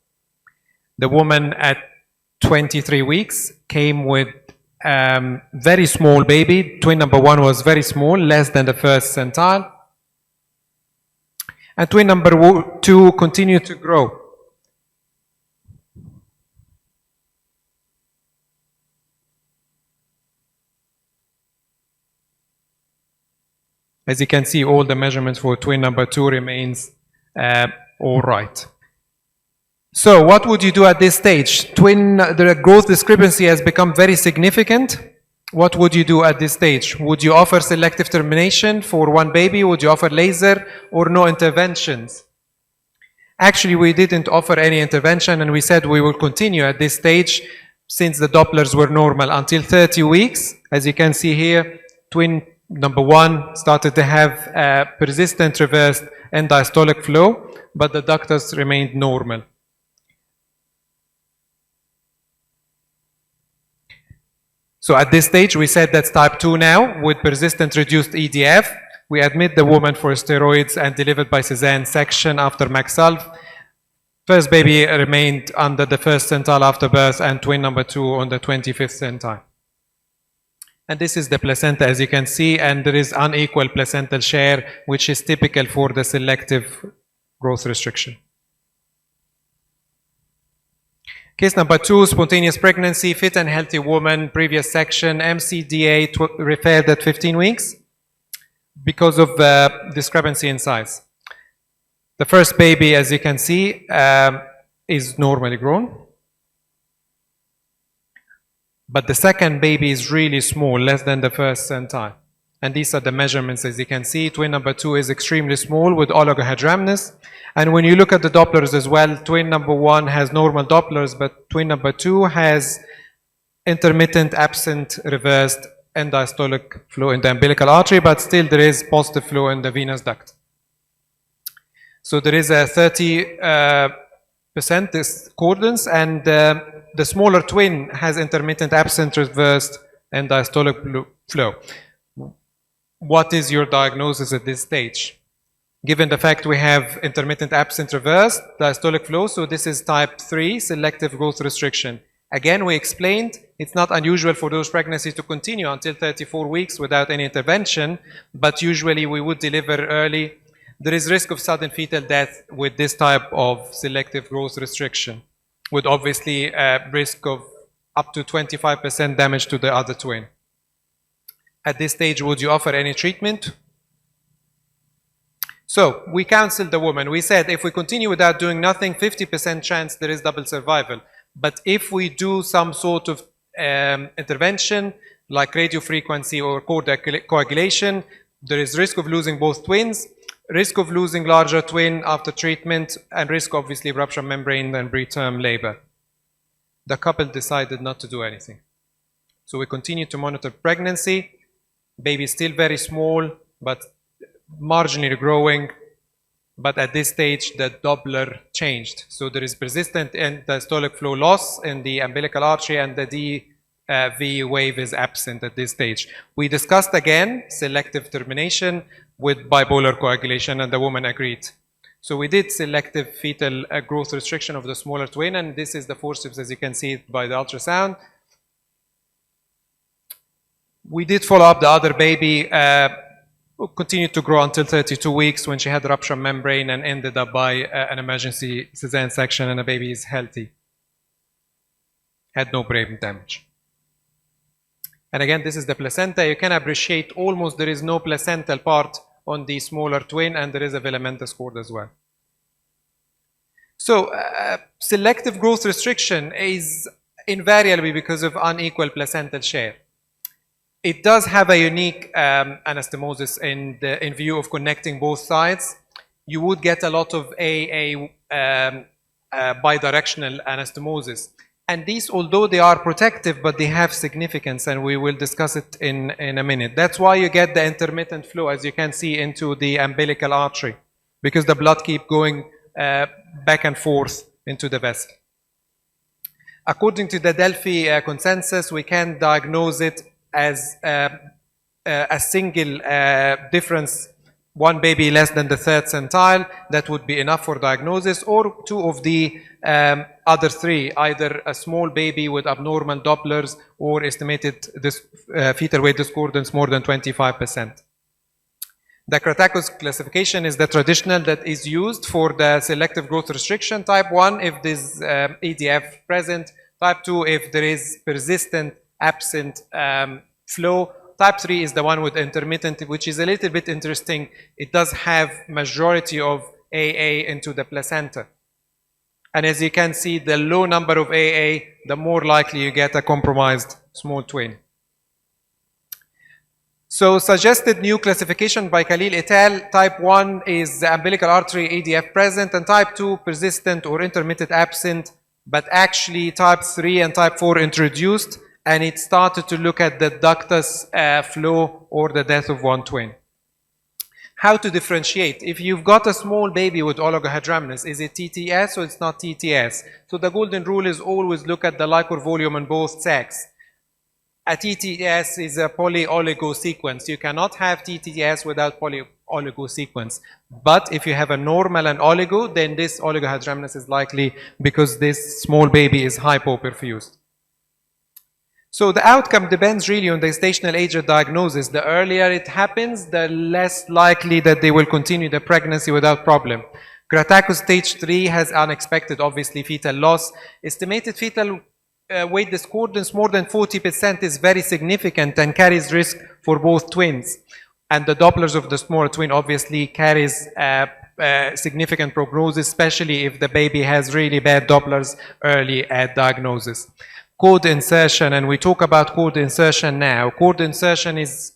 The woman at 23 weeks came with very small baby. Twin number 1 was very small, less than the first centile. And twin number 2 continued to grow. As you can see, all the measurements for twin number 2 remains all right. So what would you do at this stage? The growth discrepancy has become very significant. What would you do at this stage? Would you offer selective termination for one baby? Would you offer laser or no interventions? Actually, we didn't offer any intervention, and we said we will continue at this stage since the Dopplers were normal until 30 weeks. As you can see here, twin number 1 started to have persistent reversed end diastolic flow, but the ductus remained normal. So at this stage, we said that's type 2 now with persistent reduced EDF. We admit the woman for steroids and delivered by cesarean section after Maxalf. First baby remained under the first centile after birth, and twin number 2 on the 25th centile. And this is the placenta, as you can see, and there is unequal placental share, which is typical for the selective growth restriction. Case number 2, spontaneous pregnancy, fit and healthy woman, previous section, MCDA referred at 15 weeks because of discrepancy in size. The first baby, as you can see, is normally grown. But the second baby is really small, less than the first centile. And these are the measurements, as you can see. Twin number 2 is extremely small with oligohydramnios. And when you look at the Dopplers as well, twin number 1 has normal Dopplers, but twin number 2 has intermittent, absent, reversed end diastolic flow in the umbilical artery, but still there is positive flow in the venous duct. So there is a 30% discordance, and the smaller twin has intermittent, absent, reversed end diastolic flow. What is your diagnosis at this stage? Given the fact we have intermittent, absent, reversed diastolic flow, so this is type 3 selective growth restriction. Again, we explained it's not unusual for those pregnancies to continue until 34 weeks without any intervention, but usually we would deliver early. There is risk of sudden fetal death with this type of selective growth restriction, with obviously a risk of up to 25% damage to the other twin. At this stage, would you offer any treatment? So we counseled the woman. We said if we continue without doing nothing, 50% chance there is double survival. But if we do some sort of intervention like radiofrequency or coagulation, there is risk of losing both twins, risk of losing larger twin after treatment, and risk obviously rupture membrane and preterm labor. The couple decided not to do anything. So we continue to monitor pregnancy. Baby is still very small, but marginally growing. But at this stage, the Doppler changed. So there is persistent end diastolic flow loss in the umbilical artery, and the DV wave is absent at this stage. We discussed again selective termination with bipolar coagulation, and the woman agreed. So we did selective fetal growth restriction of the smaller twin, and this is the forceps, as you can see by the ultrasound. We did follow up the other baby, who continued to grow until 32 weeks when she had rupture membrane and ended up by an emergency cesarean section, and the baby is healthy. Had no brain damage. And again, this is the placenta. You can appreciate almost there is no placental part on the smaller twin, and there is a filamentous cord as well. So selective growth restriction is invariably because of unequal placental share. It does have a unique anastomosis in view of connecting both sides. You would get a lot of bidirectional anastomosis. And these, although they are protective, but they have significance, and we will discuss it in a minute. That's why you get the intermittent flow, as you can see, into the umbilical artery, because the blood keeps going back and forth into the vessel. According to the Delphi consensus, we can diagnose it as a single difference, one baby less than the third centile. That would be enough for diagnosis, or two of the other three, either a small baby with abnormal Dopplers or estimated fetal weight discordance more than 25%. The Kratakos classification is the traditional that is used for the selective growth restriction. Type 1 if there's EDF present. Type 2 if there is persistent absent flow. Type 3 is the one with intermittent, which is a little bit interesting. It does have majority of AA into the placenta. And as you can see, the low number of AA, the more likely you get a compromised small twin. So suggested new classification by Khalil et al. Type 1 is the umbilical artery ADF present, and type 2 persistent or intermittent absent, but actually type 3 and type 4 introduced, and it started to look at the ductus flow or the death of one twin. How to differentiate? If you've got a small baby with oligohydramnios, is it TTS or it's not TTS? So the golden rule is always look at the liquor volume on both sacks. A TTS is a poly-oligo sequence. You cannot have TTS without poly-oligo sequence. But if you have a normal and oligo, then this oligohydramnios is likely because this small baby is hypoperfused. So the outcome depends really on the gestational age of diagnosis. The earlier it happens, the less likely that they will continue the pregnancy without problem. Kratakos stage 3 has unexpected, obviously, fetal loss. Estimated fetal weight discordance more than 40% is very significant and carries risk for both twins. And the Dopplers of the smaller twin obviously carries significant prognosis, especially if the baby has really bad Dopplers early at diagnosis. Cord insertion, and we talk about cord insertion now. Cord insertion is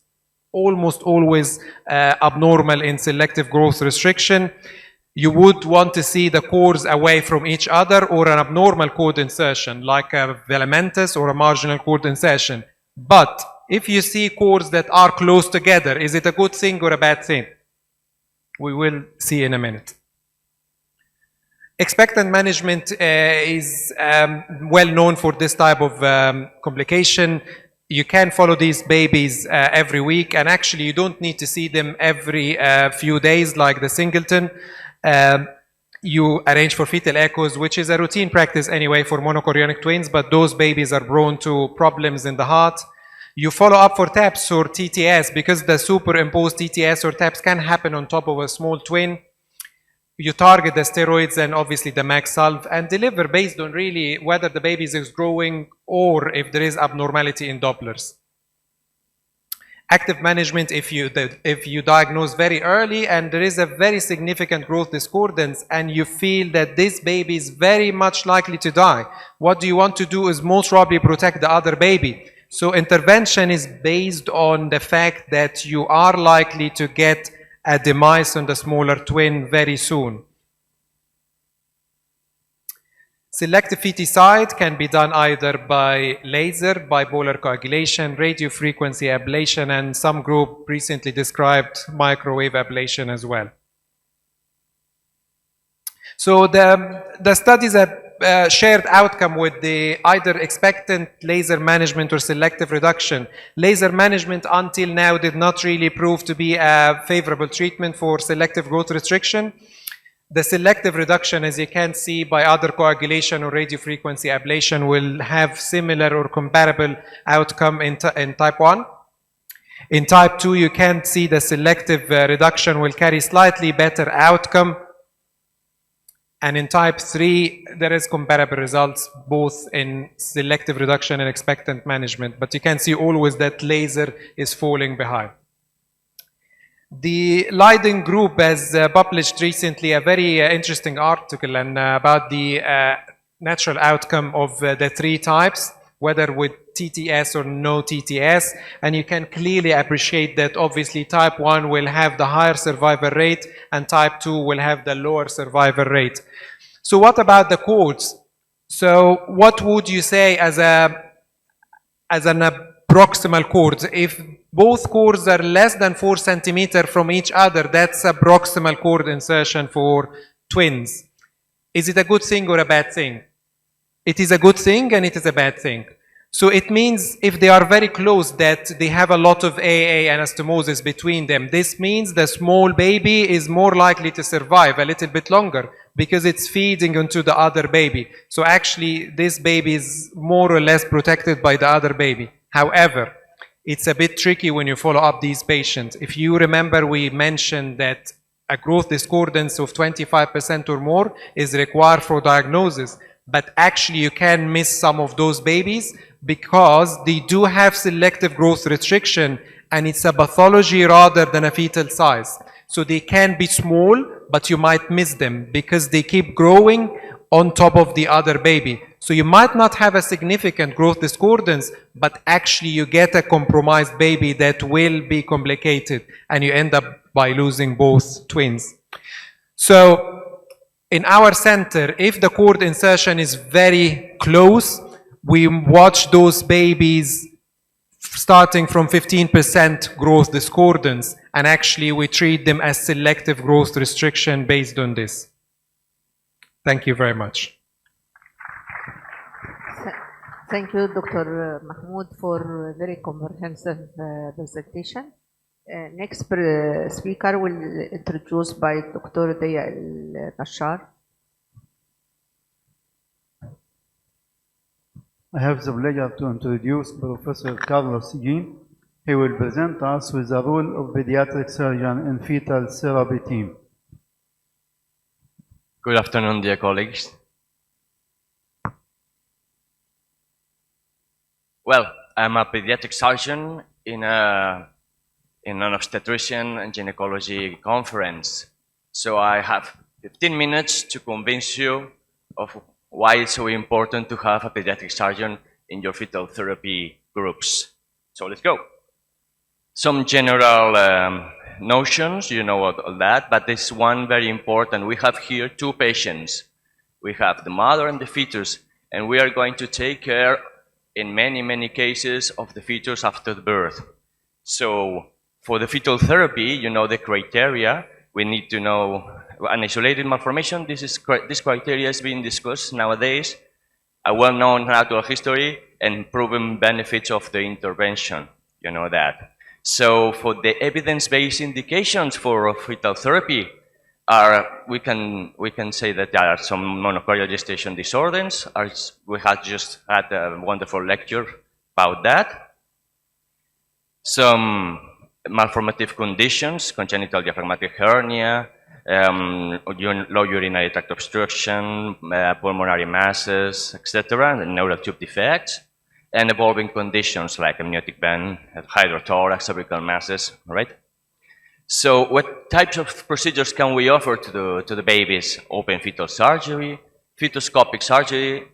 almost always abnormal in selective growth restriction. You would want to see the cords away from each other, or an abnormal cord insertion like a velamentous or a marginal cord insertion. But if you see cords that are close together, is it a good thing or a bad thing? We will see in a minute. Expectant management is well known for this type of complication. You can follow these babies every week, and actually you don't need to see them every few days like the singleton. You arrange for fetal echoes, which is a routine practice anyway for monochorionic twins, but those babies are prone to problems in the heart. You follow up for TAPS or TTS, because the superimposed TTS or TAPS can happen on top of a small twin. You target the steroids and obviously the max salve, and deliver based on really whether the baby is growing or if there is abnormality in Dopplers. Active management, if you diagnose very early and there is a very significant growth discordance and you feel that this baby is very much likely to die, what do you want to do is most probably protect the other baby. So intervention is based on the fact that you are likely to get a demise on the smaller twin very soon. Selective feticide can be done either by laser, bipolar coagulation, radiofrequency ablation, and some group recently described microwave ablation as well. So the studies have shared outcome with the either expectant laser management or selective reduction. Laser management until now did not really prove to be a favorable treatment for selective growth restriction. The selective reduction, as you can see by other coagulation or radiofrequency ablation, will have similar or comparable outcome in type 1. In type 2, you can see the selective reduction will carry slightly better outcome. And in type 3, there is comparable results both in selective reduction and expectant management. But you can see always that laser is falling behind. The Leiden group has published recently a very interesting article about the natural outcome of the three types, whether with TTS or no TTS, and you can clearly appreciate that obviously type 1 will have the higher survival rate and type 2 will have the lower survival rate. So what about the codes? So what would you say as an proximal chord? If both chords are less than 4 centimeters from each other, that's a proximal chord insertion for twins. Is it a good thing or a bad thing? It is a good thing and it is a bad thing. So it means if they are very close that they have a lot of AA anastomosis between them, this means the small baby is more likely to survive a little bit longer because it's feeding onto the other baby. So actually this baby is more or less protected by the other baby. However, it's a bit tricky when you follow up these patients. If you remember, we mentioned that a growth discordance of 25% or more is required for diagnosis. But actually you can miss some of those babies because they do have selective growth restriction and it's a pathology rather than a fetal size. So they can be small, but you might miss them because they keep growing on top of the other baby. So you might not have a significant growth discordance, but actually you get a compromised baby that will be complicated and you end up by losing both twins. So in our center, if the cord insertion is very close, we watch those babies starting from 15% growth discordance, and actually we treat them as selective growth restriction based on this. Thank you very much. Thank you, Dr. Mahmoud, for a very comprehensive presentation. Next speaker will introduce by Dr. Dia Al-Bashar. I have the pleasure to introduce Professor Carlos Jean. He will present us with the role of pediatric surgeon in fetal therapy team. Good afternoon, dear colleagues. Well, I'm a pediatric surgeon in an obstetrician and gynecology conference. So I have 15 minutes to convince you of why it's so important to have a pediatric surgeon in your fetal therapy groups. So let's go. Some general notions, you know all that, but this one very important. We have here two patients. We have the mother and the fetus, and we are going to take care in many, many cases of the fetus after the birth. So for the fetal therapy, you know the criteria. We need to know an isolated malformation. This criteria is being discussed nowadays, a well-known natural history and proven benefits of the intervention. You know that. So for the evidence-based indications for fetal therapy, we can say that there are some monochorial gestation disorders. We had just had a wonderful lecture about that. Some malformative conditions, congenital diaphragmatic hernia, low urinary tract obstruction, pulmonary masses, etc., and neural tube defects, and evolving conditions like amniotic band, hydrothorax, cervical masses, right? So what types of procedures can we offer to the babies? Open fetal surgery, fetoscopic surgery,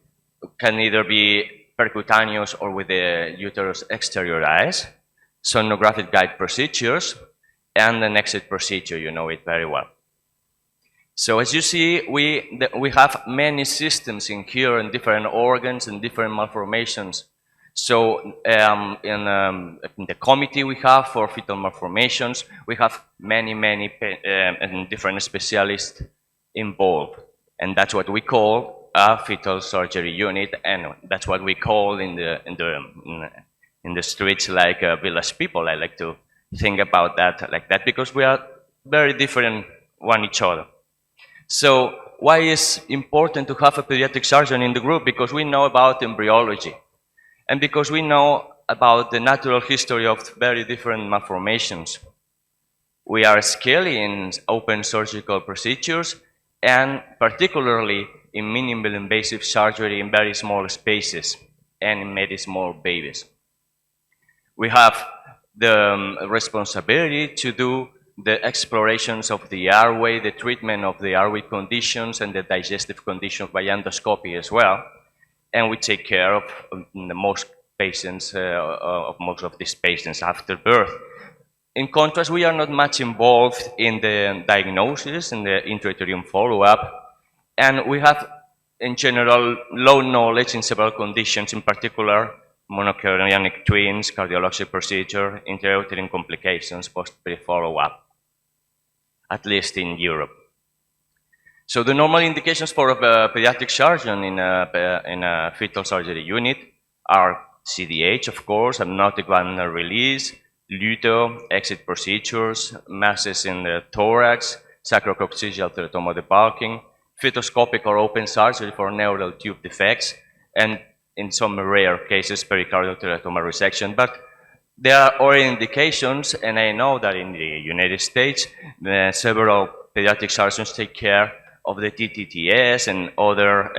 can either be percutaneous or with the uterus exteriorized, sonographic guide procedures, and an exit procedure, you know it very well. So as you see, we have many systems in here and different organs and different malformations. So in the committee we have for fetal malformations, we have many different specialists involved. And that's what we call a fetal surgery unit, and that's what we call in the streets like village people. I like to think about that like that because we are very different one each other. So why is important to have a pediatric surgeon in the group? Because we know about embryology and because we know about the natural history of very different malformations. We are skilled in open surgical procedures and particularly in minimally invasive surgery in very small spaces and in very small babies. We have the responsibility to do the explorations of the airway, the treatment of the airway conditions and the digestive conditions by endoscopy as well. And we take care of the most patients, of most of these patients after birth. In contrast, we are not much involved in the diagnosis and the intrauterine follow-up, and we have, in general, low knowledge in several conditions, in particular, monochorionic twins, cardiologic procedure, intrauterine complications, post-birth follow-up, at least in Europe. So the normal indications for a pediatric surgeon in a fetal surgery unit are CDH, of course, amniotic vaginal release, luto, exit procedures, masses in the thorax, sacrococcygeal teratoma debulking, fetoscopic or open surgery for neural tube defects, and in some rare cases, pericardial teratoma resection. But there are other indications, and I know that in the United States, several pediatric surgeons take care of the TTTS and other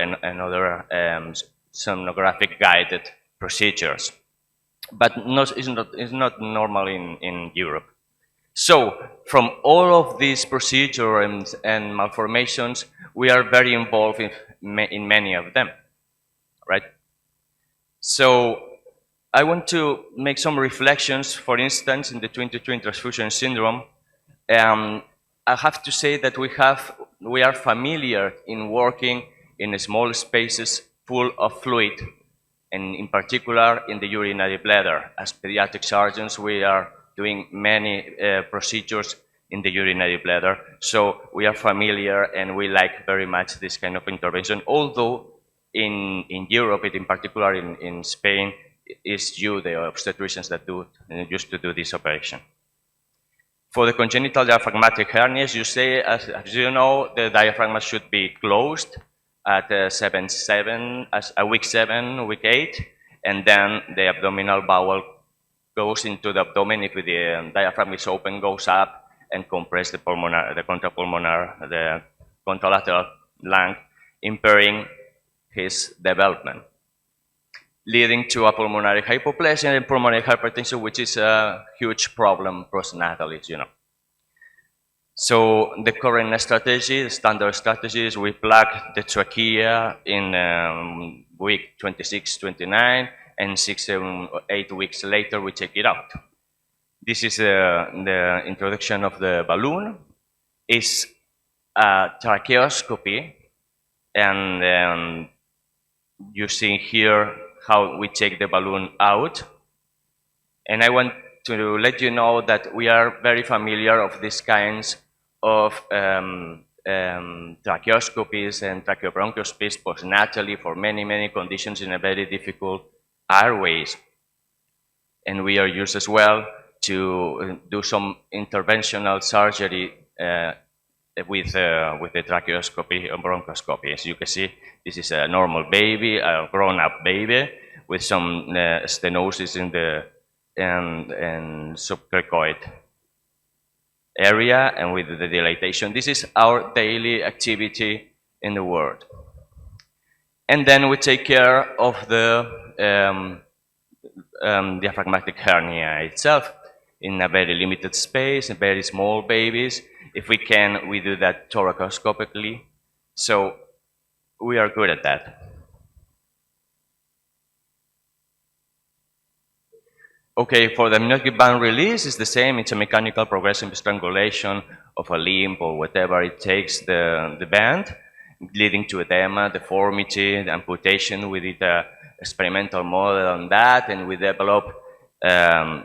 sonographic guided procedures. But it's not normal in Europe. So from all of these procedures and malformations, we are very involved in many of them, right? So I want to make some reflections, for instance, in the twin-to-twin transfusion syndrome. I have to say that we are familiar in working in small spaces full of fluid, and in particular in the urinary bladder. As pediatric surgeons, we are doing many procedures in the urinary bladder, so we are familiar and we like very much this kind of intervention, although in Europe, in particular in Spain, it's you, the obstetricians, that used to do this operation. For the congenital diaphragmatic hernias, you say, as you know, the diaphragm should be closed at week 7, week 8, and then the abdominal bowel goes into the abdomen. If the diaphragm is open, goes up and compress the contralateral lung, impairing his development, leading to a pulmonary hypoplasia and pulmonary hypertension, which is a huge problem postnatally, you know. So the current strategy, the standard strategy, is we plug the trachea in week 26, 29, and 6, 7, 8 weeks later we take it out. This is the introduction of the balloon. It's a tracheoscopy, and you see here how we take the balloon out. And I want to let you know that we are very familiar of these kinds of tracheoscopies and tracheobronchoscopies postnatally for many conditions in a very difficult airways. And we are used as well to do some interventional surgery with the tracheoscopy and bronchoscopy. As you can see, this is a normal baby, a grown-up baby, with some stenosis in the subcricoid area and with the dilatation. This is our daily activity in the world. And then we take care of the diaphragmatic hernia itself in a very limited space, in very small babies. If we can, we do that thoracoscopically. So we are good at that. Okay, for the amniotic band release, it's the same. It's a mechanical progressive strangulation of a limb or whatever it takes the band, leading to edema, deformity, the amputation. We did an experimental model on that, and we developed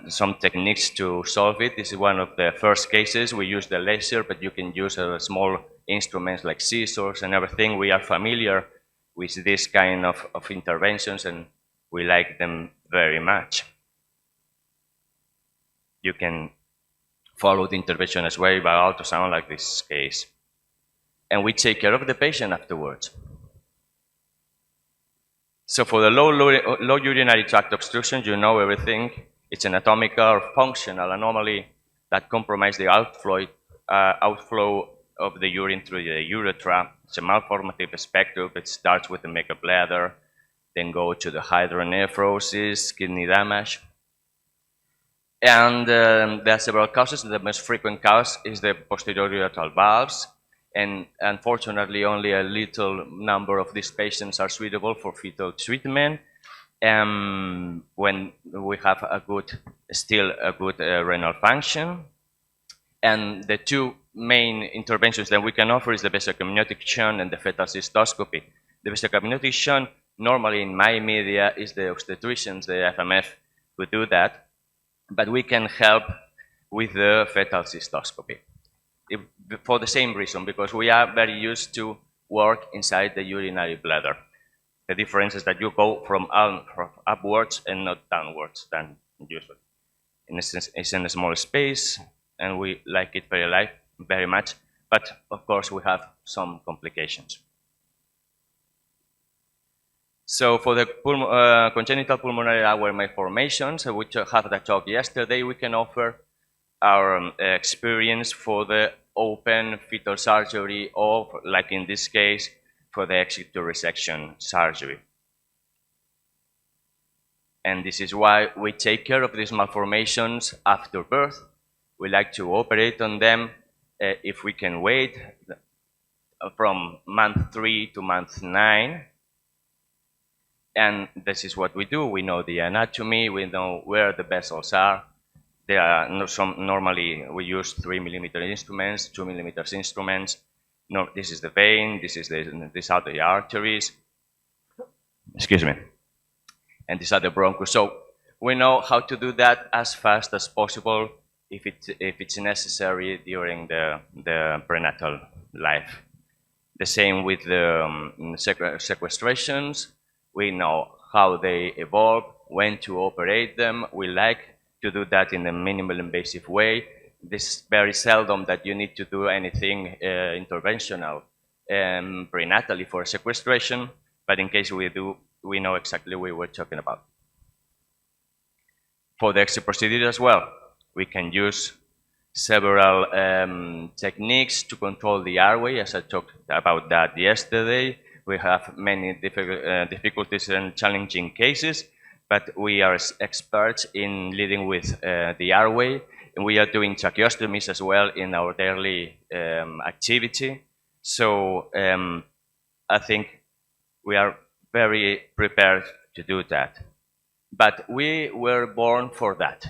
some techniques to solve it. This is one of the first cases. We use the laser, but you can use small instruments like scissors and everything. We are familiar with this kind of interventions, and we like them very much. You can follow the intervention as well by ultrasound, like this case. And we take care of the patient afterwards. So for the low urinary tract obstruction, you know everything. It's an anatomical or functional anomaly that compromises the outflow of the urine through the urethra. It's a malformative spectrum. It starts with the megabladder, then go to the hydronephrosis, kidney damage. And there are several causes. The most frequent cause is the posterior uretral valves. And unfortunately, only a little number of these patients are suitable for fetal treatment. When we have still a good renal function. And the two main interventions that we can offer is the vasoamniotic shunt and the fetal cystoscopy. The vasoamniotic shunt, normally in my media, is the obstetricians, the FMF, who do that. But we can help with the fetal cystoscopy for the same reason, because we are very used to work inside the urinary bladder. The difference is that you go from upwards and not downwards than usually. In a sense, it's in a small space, and we like it very much. But of course, we have some complications. So for the congenital pulmonary airway malformations, which had the talk yesterday, we can offer our experience for the open fetal surgery, or, like in this case, for the exit to resection surgery. And this is why we take care of these malformations after birth. We like to operate on them if we can wait from month 3 to month 9. And this is what we do. We know the anatomy, we know where the vessels are. There are normally we use 3mm instruments, 2mm instruments. No, this is the vein, these are the arteries. Excuse me. And these are the bronchus. So we know how to do that as fast as possible if it's necessary during the prenatal life. The same with the sequestrations. We know how they evolve, when to operate them. We like to do that in a minimal invasive way. This is very seldom that you need to do anything interventional prenatally for sequestration, but in case we do, we know exactly what we're talking about. For the exit procedure as well, we can use several techniques to control the airway, as I talked about that yesterday. We have many difficulties and challenging cases, but we are experts in leading with the airway, and we are doing tracheostomies as well in our daily activity. So I think we are very prepared to do that. But we were born for that,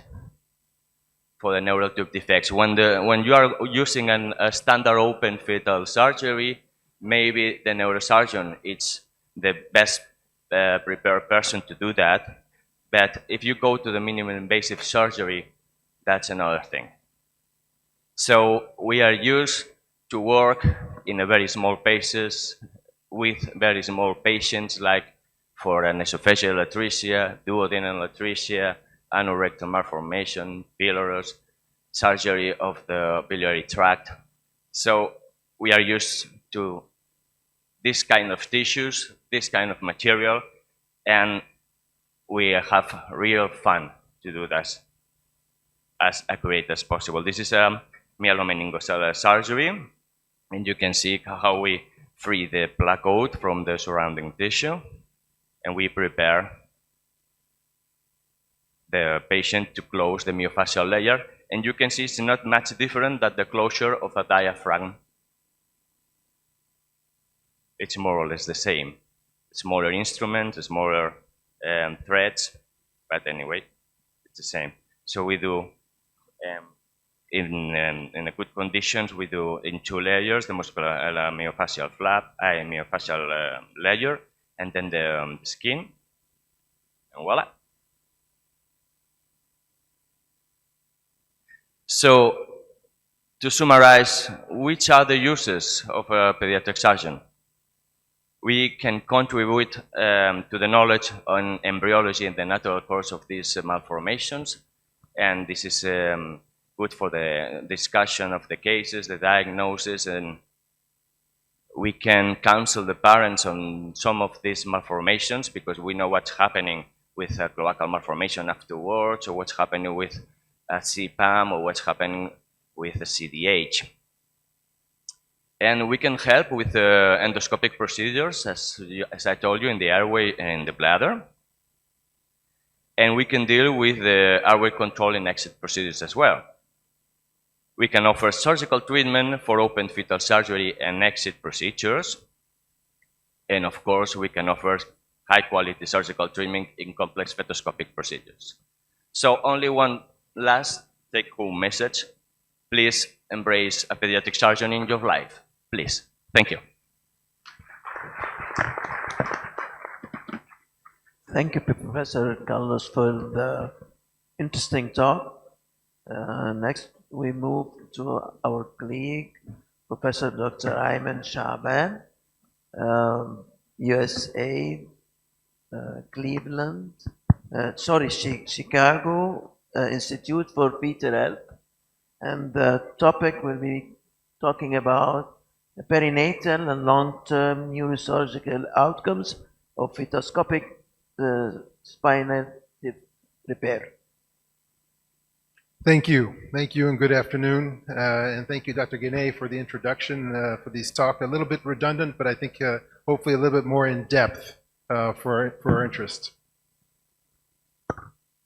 for the neural tube defects. When you are using a standard open fetal surgery, maybe the neurosurgeon is the best prepared person to do that. But if you go to the minimally invasive surgery, that's another thing. So we are used to work in a very small spaces with very small patients, like for an esophageal atresia, duodenal atresia, anorectal malformation, pylorus, surgery of the biliary tract. So we are used to this kind of tissues, this kind of material, and we have real fun to do this as accurate as possible. This is a myelomeningocele surgery, and you can see how we free the plaque from the surrounding tissue, and we prepare the patient to close the myofascial layer, and you can see it's not much different than the closure of a diaphragm. It's more or less the same. Smaller instruments, smaller threads, but anyway, it's the same. So we do in good conditions. We do in 2 layers: the myofascial flap, myofascial layer, and then the skin, and voila. So to summarize, which are the uses of a pediatric surgeon? We can contribute to the knowledge on embryology and the natural course of these malformations, and this is good for the discussion of the cases, the diagnosis, and we can counsel the parents on some of these malformations, because we know what's happening with a cloacal malformation afterwards, or what's happening with a CPAM, or what's happening with a CDH. And we can help with endoscopic procedures, as I told you, in the airway and in the bladder. And we can deal with the airway control and exit procedures as well. We can offer surgical treatment for open fetal surgery and exit procedures. And of course, we can offer high-quality surgical treatment in complex fetoscopic procedures. So only one last take-home message. Please embrace a pediatric surgeon in your life. Please. Thank you. Thank you, Professor Carlos, for the interesting talk. Next, we move to our colleague, Professor Dr. Ayman Shaban, USA, Cleveland, Chicago Institute for Fetal Health. And the topic will be talking about the perinatal and long-term neurosurgical outcomes of fetoscopic spinal repair. Thank you, and good afternoon. And thank you, Dr. Guinée, for the introduction for this talk. A little bit redundant, but I think hopefully a little bit more in depth for our interest.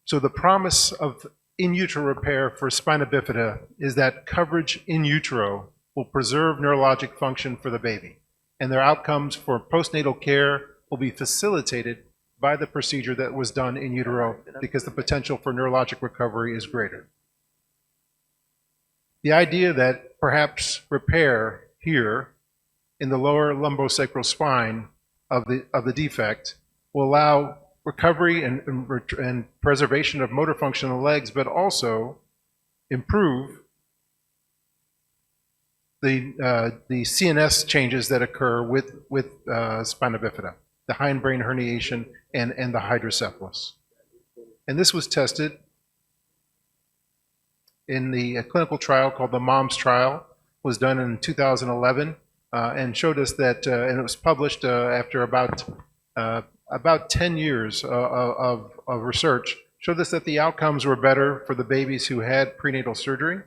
So the promise of in utero repair for spina bifida is that coverage in utero will preserve neurologic function for the baby, and their outcomes for postnatal care will be facilitated by the procedure that was done in utero because the potential for neurologic recovery is greater. The idea that perhaps repair here in the lower lumbosacral spine of the defect will allow recovery and preservation of motor function in the legs, but also improve the CNS changes that occur with spina bifida, the hindbrain herniation and the hydrocephalus. And this was tested in the clinical trial called the MOMS trial, was done in 2011, and showed us that, and it was published after about 10 years of research, showed us that the outcomes were better for the babies who had prenatal surgery,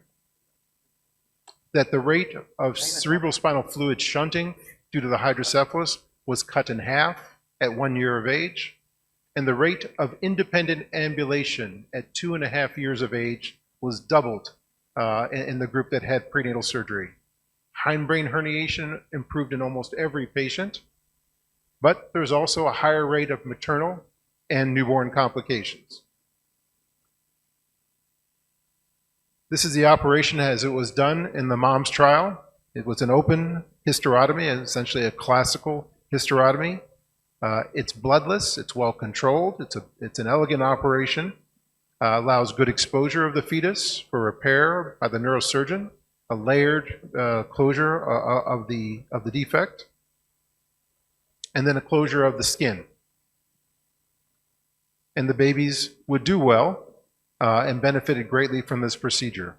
that the rate of cerebral spinal fluid shunting due to the hydrocephalus was cut in half at 1 year of age, and the rate of independent ambulation at 2.5 years of age was doubled in the group that had prenatal surgery. Hindbrain herniation improved in almost every patient, but there's also a higher rate of maternal and newborn complications. This is the operation as it was done in the MOMS trial. It was an open hysterotomy, essentially a classical hysterotomy. It's bloodless, it's well controlled, it's an elegant operation, allows good exposure of the fetus for repair by the neurosurgeon, a layered closure of the defect, and then a closure of the skin. And the babies would do well and benefited greatly from this procedure.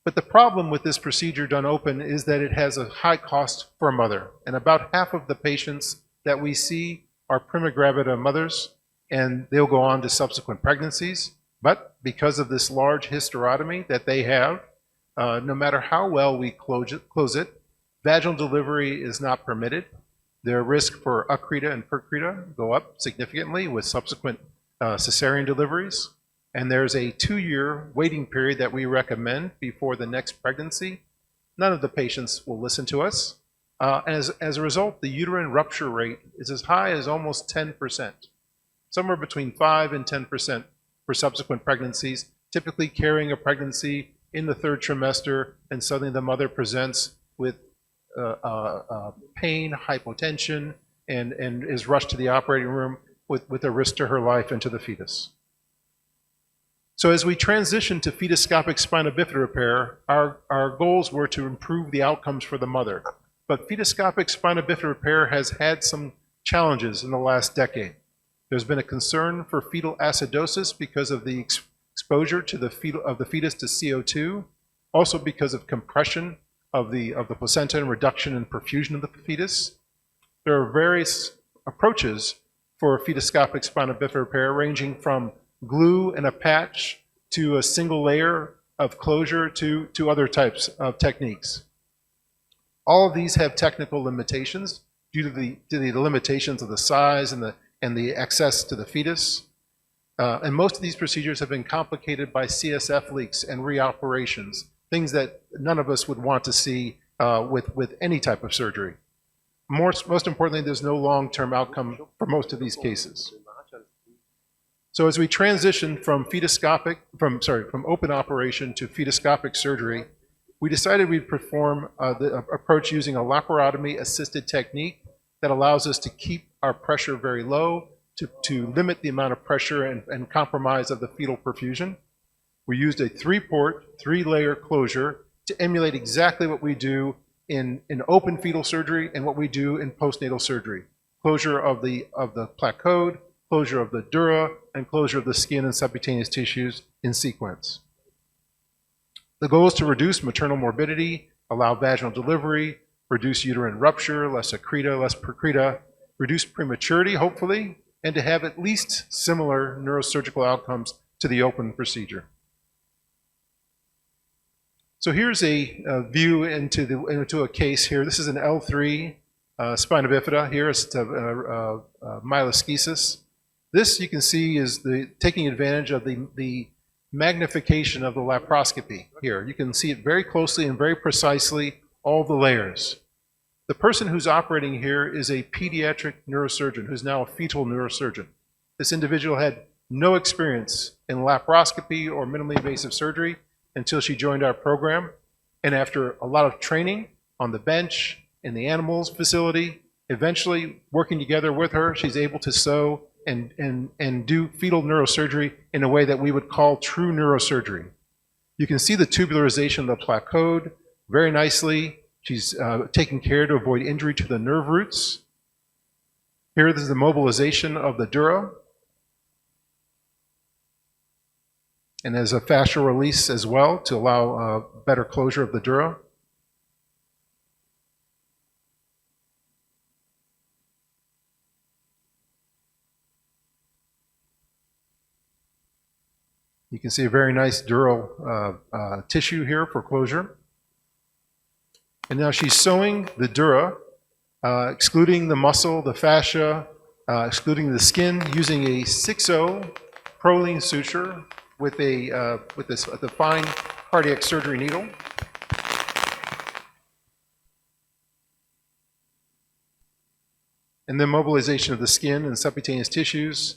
But the problem with this procedure done open is that it has a high cost for a mother. And about half of the patients that we see are prima gravida mothers, and they'll go on to subsequent pregnancies. But because of this large hysterotomy that they have, no matter how well we close it, vaginal delivery is not permitted. Their risk for accreta and percreta go up significantly with subsequent cesarean deliveries. And there's a 2-year waiting period that we recommend before the next pregnancy. None of the patients will listen to us. As a result, the uterine rupture rate is as high as almost 10%, somewhere between 5 and 10% for subsequent pregnancies, typically carrying a pregnancy in the 3rd trimester, and suddenly the mother presents with pain, hypotension, and is rushed to the operating room with a risk to her life and to the fetus. So as we transition to fetoscopic spina bifida repair, our goals were to improve the outcomes for the mother. But fetoscopic spina bifida repair has had some challenges in the last decade. There's been a concern for fetal acidosis because of the exposure to the fetus to CO2, also because of compression of the placenta and reduction in perfusion of the fetus. There are various approaches for fetoscopic spina bifida repair, ranging from glue and a patch to a single layer of closure to other types of techniques. All of these have technical limitations due to the limitations of the size and and the access to the fetus. And most of these procedures have been complicated by CSF leaks and reoperations, things that none of us would want to see with any type of surgery. Most importantly, there's no long-term outcome for most of these cases. So as we transition from open operation to fetoscopic surgery, we decided we'd perform the approach using a laparotomy-assisted technique that allows us to keep our pressure very low, to limit the amount of pressure and compromise of the fetal perfusion. We used a 3-port, 3-layer closure to emulate exactly what we do in open fetal surgery and what we do in postnatal surgery. Closure of the placode, closure of the dura, and closure of the skin and subcutaneous tissues in sequence. The goal is to reduce maternal morbidity, allow vaginal delivery, reduce uterine rupture, less accreta, less precreta, reduce prematurity, hopefully, and to have at least similar neurosurgical outcomes to the open procedure. So here's a view into a case here. This is an L3 spina bifida. Here is myeloschisis. This, you can see, is taking advantage of the magnification of the laparoscopy here. You can see it very closely and very precisely, all the layers. The person who's operating here is a pediatric neurosurgeon who's now a fetal neurosurgeon. This individual had no experience in laparoscopy or minimally invasive surgery until she joined our program. And after a lot of training on the bench, in the animals facility, eventually working together with her, she's able to sew and do fetal neurosurgery in a way that we would call true neurosurgery. You can see the tubularization of the placode very nicely. She's taking care to avoid injury to the nerve roots. Here is the mobilization of the dura. And there's a fascial release as well to allow better closure of the dura. You can see a very nice dural tissue here for closure. And now she's sewing the dura, excluding the muscle, the fascia, excluding the skin, using a 6-0 Prolene suture with the fine cardiac surgery needle. And then mobilization of the skin and subcutaneous tissues.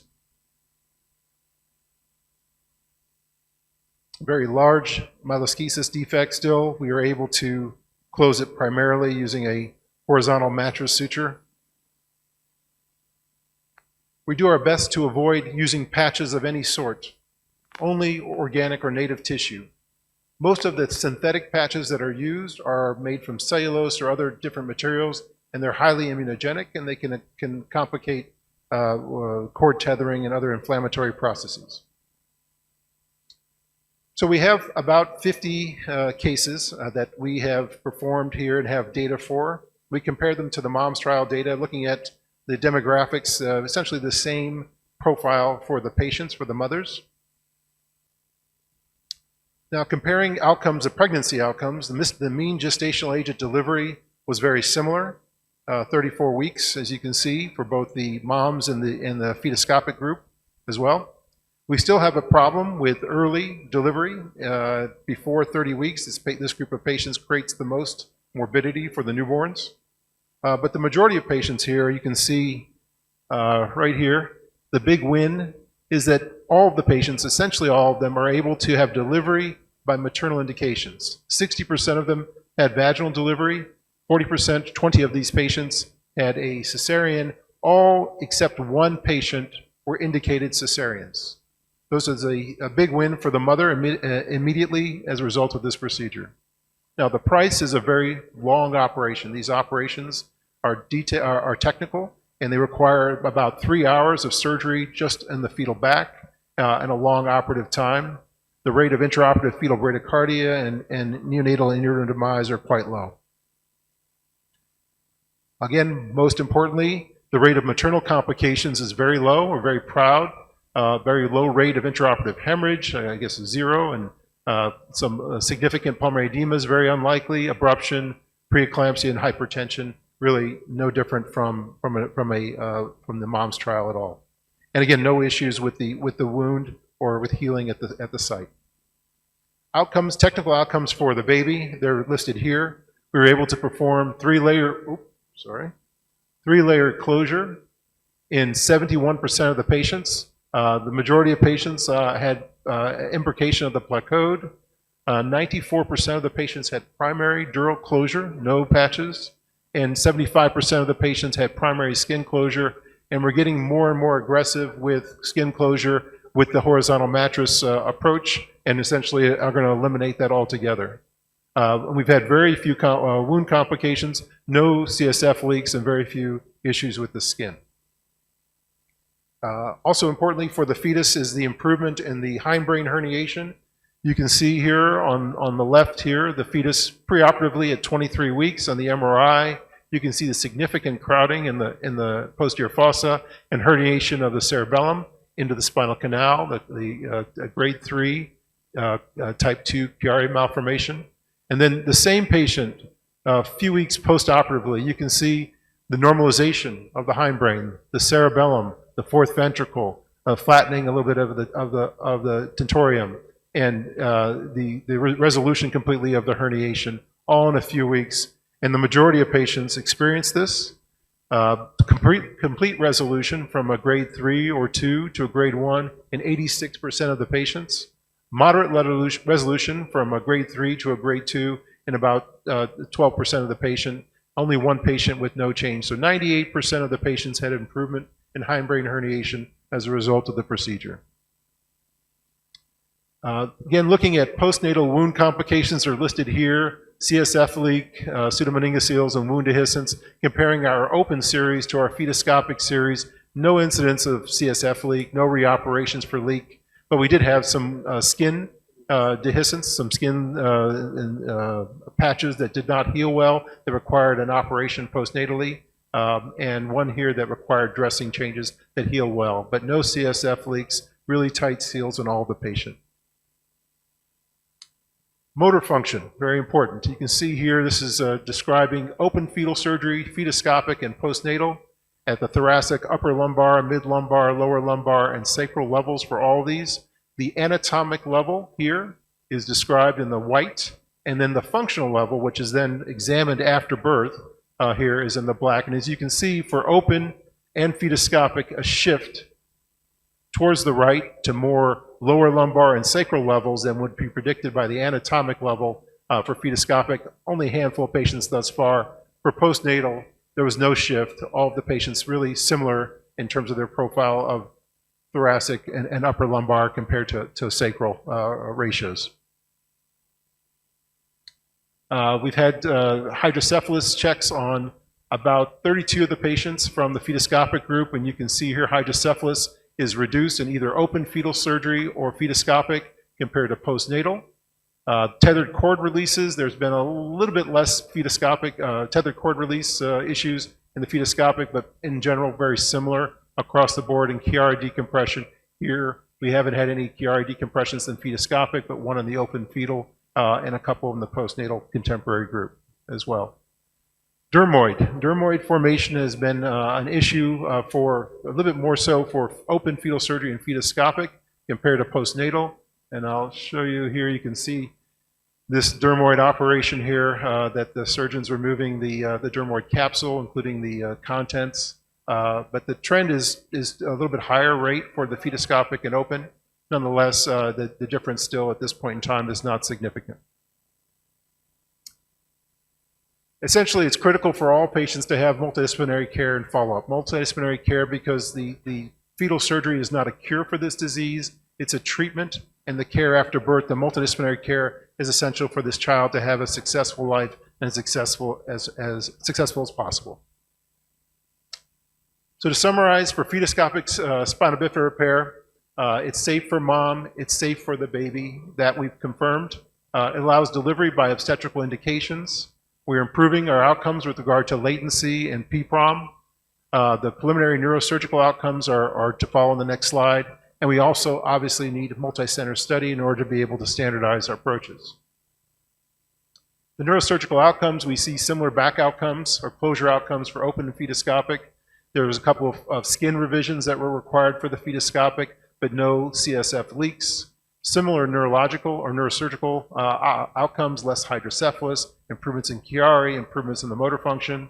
Very large myeloschisis defect still. We are able to close it primarily using a horizontal mattress suture. We do our best to avoid using patches of any sort, only organic or native tissue. Most of the synthetic patches that are used are made from cellulose or other different materials, and they're highly immunogenic, and they can complicate cord tethering and other inflammatory processes. So we have about 50 cases that we have performed here and have data for. We compare them to the MOMS trial data, looking at the demographics, essentially the same profile for the patients, for the mothers. Now, comparing outcomes of pregnancy outcomes, the mean gestational age at delivery was very similar, 34 weeks, as you can see, for both the moms and the fetoscopic group as well. We still have a problem with early delivery. Before 30 weeks, this group of patients creates the most morbidity for the newborns. But the majority of patients here, you can see right here, the big win is that all of the patients, essentially all of them, are able to have delivery by maternal indications. 60% of them had vaginal delivery, 40%, 20 of these patients had a cesarean. All except one patient were indicated cesareans. This is a big win for the mother immediately as a result of this procedure. Now, the price is a very long operation. These operations are technical, and they require about 3 hours of surgery just in the fetal back and a long operative time. The rate of intraoperative fetal bradycardia and neonatal and uterine demise are quite low. Again, most importantly, the rate of maternal complications is very low. We're very proud. Very low rate of intraoperative hemorrhage, I guess 0, and some significant pulmonary edema is very unlikely, abruption, preeclampsia, and hypertension really no different from the mom's trial at all. And again, no issues with the wound or with healing at the site. Outcomes, technical outcomes for the baby, they're listed here. We were able to perform three-layer closure in 71% of the patients. The majority of patients had imbrication of the placode. 94% of the patients had primary dural closure, no patches, and 75% of the patients had primary skin closure. And we're getting more and more aggressive with skin closure with the horizontal mattress approach, and essentially are going to eliminate that altogether. We've had very few wound complications, no CSF leaks, and very few issues with the skin. Also importantly for the fetus is the improvement in the hindbrain herniation. You can see here on the left here, the fetus preoperatively at 23 weeks on the MRI. You can see the significant crowding in the posterior fossa and herniation of the cerebellum into the spinal canal, the grade 3 type 2 Chiari malformation. And then the same patient, a few weeks post-operatively, you can see the normalization of the hindbrain, the cerebellum, the fourth ventricle, flattening a little bit of the tentorium, and the resolution completely of the herniation, all in a few weeks. And the majority of patients experience this. Complete resolution from a grade 3 or 2 to a grade 1 in 86% of the patients. Moderate resolution from a grade 3 to a grade 2 in about 12% of the patient. Only one patient with no change. So 98% of the patients had improvement in hindbrain herniation as a result of the procedure. Again, looking at postnatal wound complications are listed here. CSF leak, pseudomeningoceles, and wound dehiscence. Comparing our open series to our fetoscopic series, no incidence of CSF leak, no reoperations for leak, but we did have some skin dehiscence, some skin patches that did not heal well, that required an operation postnatally, and one here that required dressing changes that heal well, but no CSF leaks, really tight seals in all the patient. Motor function, very important. You can see here, this is describing open fetal surgery, fetoscopic and postnatal at the thoracic, upper lumbar, mid lumbar, lower lumbar, and sacral levels for all of these. The anatomic level here is described in the white, and then the functional level, which is then examined after birth, here is in the black. And as you can see, for open and fetoscopic, a shift towards the right to more lower lumbar and sacral levels than would be predicted by the anatomic level for fetoscopic. Only a handful of patients thus far. For postnatal, there was no shift. All of the patients really similar in terms of their profile of thoracic and upper lumbar compared to sacral ratios. We've had hydrocephalus checks on about 32 of the patients from the fetoscopic group, and you can see here hydrocephalus is reduced in either open fetal surgery or fetoscopic compared to postnatal. Tethered cord releases, there's been a little bit less fetoscopic tethered cord release issues in the fetoscopic, but in general very similar across the board. In Chiari decompression, here we haven't had any Chiari decompressions in fetoscopic, but one in the open fetal and a couple in the postnatal contemporary group as well. Dermoid formation has been an issue for a little bit more so for open fetal surgery and fetoscopic compared to postnatal. And I'll show you here, you can see this dermoid operation here that the surgeon's removing the dermoid capsule, including the contents. But the trend is a little bit higher rate for the fetoscopic and open. Nonetheless, the difference still at this point in time is not significant. Essentially, it's critical for all patients to have multidisciplinary care and follow-up. Multidisciplinary care because the fetal surgery is not a cure for this disease, it's a treatment, and the care after birth, the multidisciplinary care is essential for this child to have a successful life and as successful as possible. So to summarize, for fetoscopic spinal bifida repair, it's safe for mom, it's safe for the baby, that we've confirmed. It allows delivery by obstetrical indications. We're improving our outcomes with regard to latency and PPROM. The preliminary neurosurgical outcomes are to follow in the next slide. And we also obviously need a multi-center study in order to be able to standardize our approaches. The neurosurgical outcomes, we see similar back outcomes or closure outcomes for open and fetoscopic. There was a couple of skin revisions that were required for the fetoscopic, but no CSF leaks. Similar neurological or neurosurgical outcomes, less hydrocephalus, improvements in Chiari, improvements in the motor function.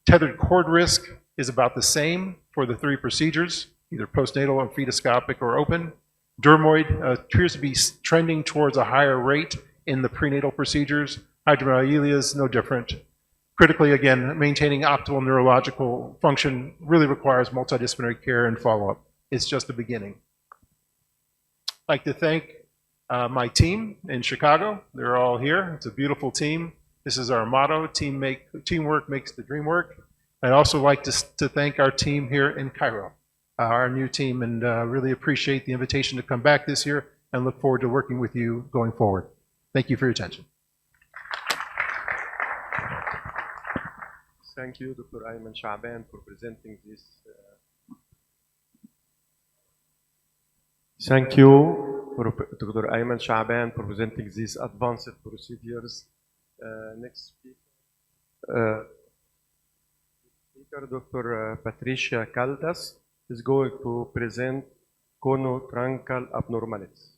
Tethered cord risk is about the same for the 3 procedures, either postnatal or fetoscopic or open. Dermoid appears to be trending towards a higher rate in the prenatal procedures. Hydromyelea is no different. Critically, again, maintaining optimal neurological function really requires multidisciplinary care and follow-up. It's just the beginning. I'd like to thank my team in Chicago. They're all here. It's a beautiful team. This is our motto, teamwork makes the dream work. I'd also like to thank our team here in Cairo, our new team, and really appreciate the invitation to come back this year and look forward to working with you going forward. Thank you for your attention. Thank you, Dr. Ayman Shaban, for presenting this. Thank you, Dr. Ayman Shaban, for presenting these advanced procedures. Next speaker, Dr. Patricia Caldas, is going to present conotruncal abnormalities.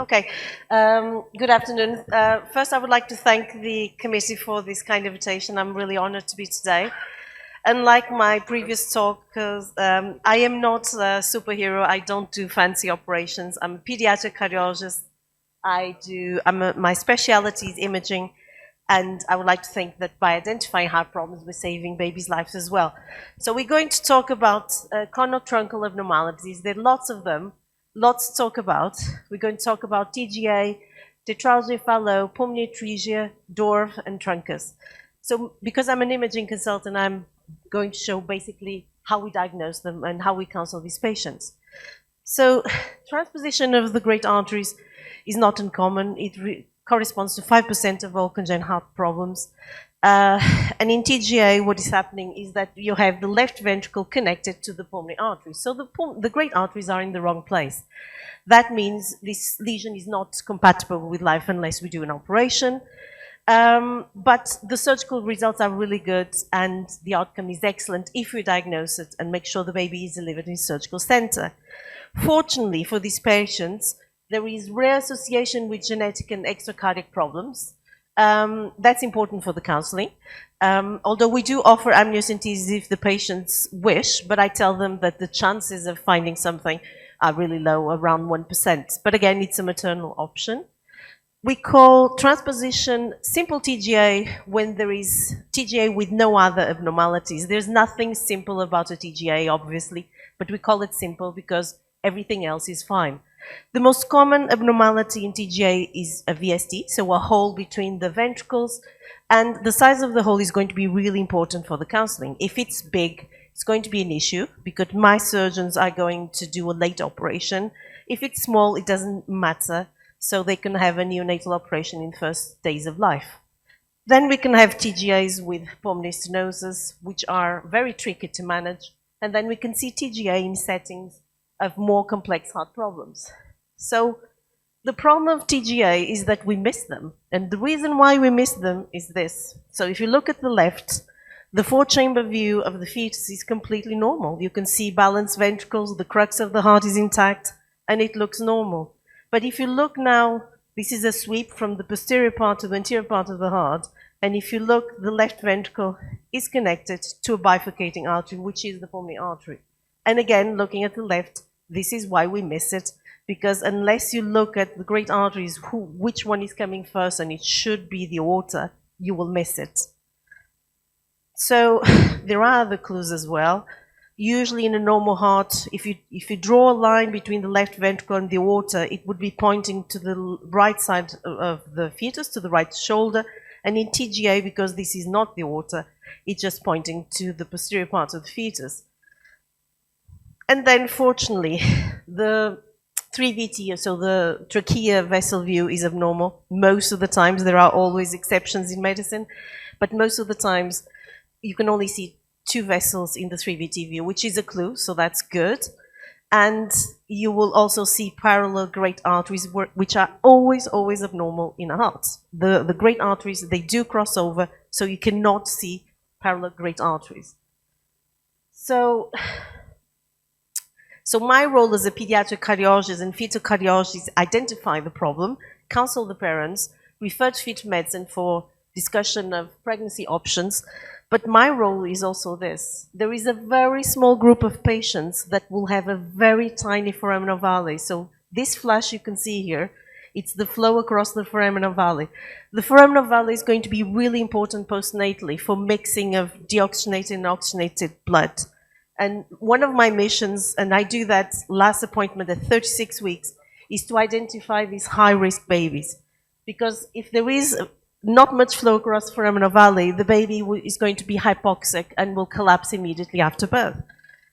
Okay, good afternoon. First, I would like to thank the committee for this kind of invitation. I'm really honored to be today. Unlike my previous talk, I am not a superhero. I don't do fancy operations. I'm a pediatric cardiologist. My specialty is imaging, and I would like to think that by identifying heart problems, we're saving babies' lives as well. So we're going to talk about conotruncal abnormalities. There are lots of them. Lots to talk about. We're going to talk about TGA, tetralogy Fallot, pulmonary atresia, dwarf, and truncus. So because I'm an imaging consultant, I'm going to show basically how we diagnose them and how we counsel these patients. So transposition of the great arteries is not uncommon. It corresponds to 5% of all congenital heart problems. And in TGA, what is happening is that you have the left ventricle connected to the pulmonary artery. So the great arteries are in the wrong place. That means this lesion is not compatible with life unless we do an operation. But the surgical results are really good, and the outcome is excellent if we diagnose it and make sure the baby is delivered in a surgical center. Fortunately for these patients, there is rare association with genetic and extracardiac problems. That's important for the counseling. Although we do offer amniocentesis if the patients wish, but I tell them that the chances of finding something are really low, around 1%. But again, it's a maternal option. We call transposition simple TGA when there is TGA with no other abnormalities. There's nothing simple about a TGA, obviously, but we call it simple because everything else is fine. The most common abnormality in TGA is a VSD, so a hole between the ventricles, and the size of the hole is going to be really important for the counseling. If it's big, it's going to be an issue because my surgeons are going to do a late operation. If it's small, it doesn't matter, so they can have a neonatal operation in the first days of life. Then we can have TGAs with pulmonary stenosis, which are very tricky to manage, and then we can see TGA in settings of more complex heart problems. So the problem of TGA is that we miss them. And the reason why we miss them is this. So if you look at the left, the 4-chamber view of the fetus is completely normal. You can see balanced ventricles, the crux of the heart is intact, and it looks normal. But if you look now, this is a sweep from the posterior part to the anterior part of the heart, and if you look, the left ventricle is connected to a bifurcating artery, which is the pulmonary artery. And again, looking at the left, this is why we miss it, because unless you look at the great arteries, which one is coming first, and it should be the aorta, you will miss it. So there are other clues as well. Usually in a normal heart, if you draw a line between the left ventricle and the aorta, it would be pointing to the right side of the fetus, to the right shoulder. And in TGA, because this is not the aorta, It's just pointing to the posterior part of the fetus. And then, fortunately, the 3VT, so the trachea vessel view, is abnormal. Most of the times, there are always exceptions in medicine, but most of the times you can only see 2 vessels in the 3VT view, which is a clue, so that's good. And you will also see parallel great arteries, which are always abnormal in a heart. The great arteries, they do cross over, so you cannot see parallel great arteries. So my role as a pediatric cardiologist and fetal cardiologist is identify the problem, counsel the parents, refer to fetal medicine for discussion of pregnancy options. But my role is also this. There is a very small group of patients that will have a very tiny foraminal valley. So this flash you can see here, it's the flow across the foraminal valley. The foraminal valley is going to be really important postnatally for mixing of deoxygenated and oxygenated blood. And one of my missions, and I do that last appointment at 36 weeks, is to identify these high-risk babies. Because if there is not much flow across the foraminal valley, the baby is going to be hypoxic and will collapse immediately after birth.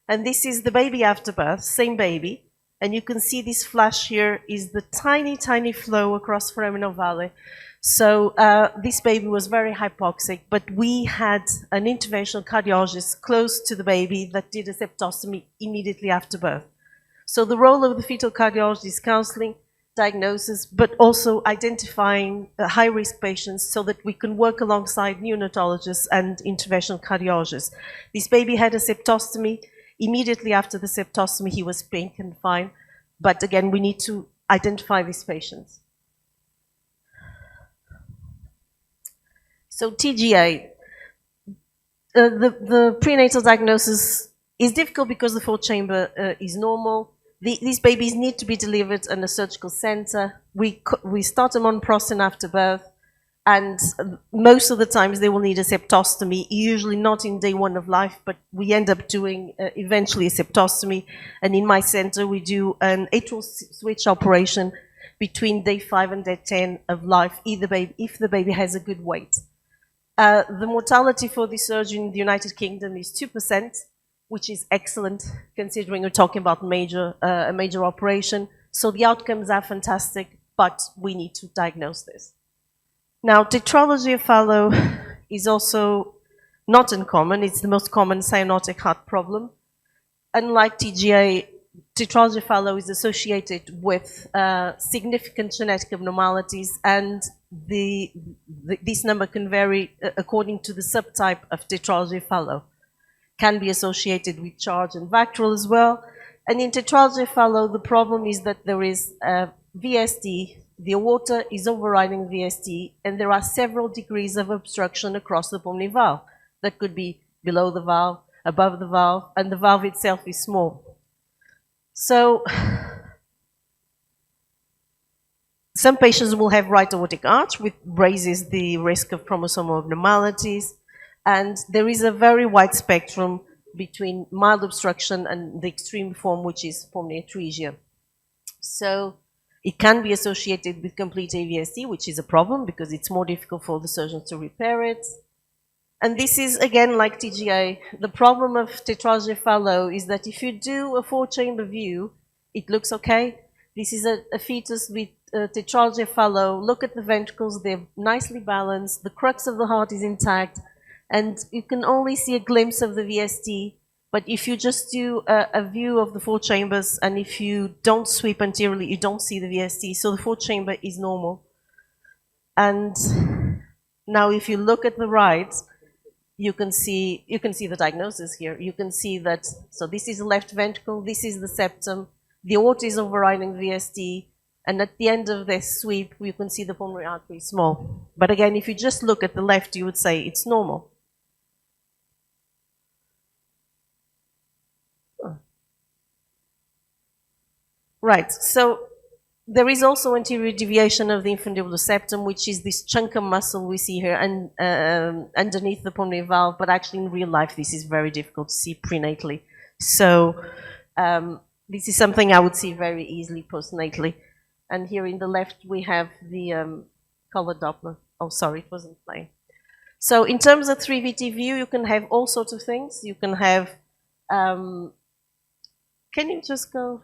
And this is the baby after birth, same baby, and you can see this flash here is the tiny, tiny flow across the foraminal valley. So this baby was very hypoxic, but we had an interventional cardiologist close to the baby that did a septostomy immediately after birth. So the role of the fetal cardiologist is counseling, diagnosis, but also identifying high-risk patients so that we can work alongside neonatologists and interventional cardiologists. This baby had a septostomy. Immediately after the septostomy, he was pink and fine. But again, we need to identify these patients. So TGA, the prenatal diagnosis is difficult because the fourth chamber is normal. These babies need to be delivered in a surgical center. We start them on prostacyclin after birth, and most of the times they will need a septostomy, usually not in day 1 of life, but we end up doing eventually a septostomy. And in my center, we do an atrial switch operation between day 5 and day 10 of life, if the baby has a good weight. The mortality for this surgery in the United Kingdom is 2%. Which is excellent, considering we're talking about a major operation. So the outcomes are fantastic, but we need to diagnose this. Now, tetralogy of Fallot is also not uncommon. It's the most common cyanotic heart problem. Unlike TGA, tetralogy of Fallot is associated with significant genetic abnormalities, and this number can vary according to the subtype of tetralogy of Fallot. Can be associated with charge and Vactral as well. And in tetralogy of Fallot, the problem is that there is VSD, the aorta is overriding VSD, and there are several degrees of obstruction across the pulmonary valve. That could be below the valve, above the valve, and the valve itself is small. So some patients will have right aortic arch, which raises the risk of chromosomal abnormalities. And there is a very wide spectrum between mild obstruction and the extreme form, which is pulmonary atresia. So it can be associated with complete AVSD, which is a problem because it's more difficult for the surgeon to repair it. And this is, again, like TGA. The problem of tetralogy of Fallot is that if you do a 4-chamber view, it looks okay. This is a fetus with tetralogy of Fallot. Look at the ventricles. They're nicely balanced. The crux of the heart is intact. And you can only see a glimpse of the VSD, but if you just do a view of the 4 chambers, and if you don't sweep anteriorly, you don't see the VSD, so the 4th chamber is normal. And now if you look at the right, you can see the diagnosis here. You can see that, so this is the left ventricle, this is the septum, the aorta is overriding VSD, and at the end of this sweep, you can see the pulmonary artery small. But again, if you just look at the left, you would say it's normal. Right, so there is also anterior deviation of the infundibulous septum, which is this chunk of muscle we see here and underneath the pulmonary valve, but actually in real life this is very difficult to see prenatally. So this is something I would see very easily postnatally. And here in the left we have the color Doppler. Oh, sorry, it wasn't playing. So in terms of 3VT view, you can have all sorts of things. You can have, can you just go?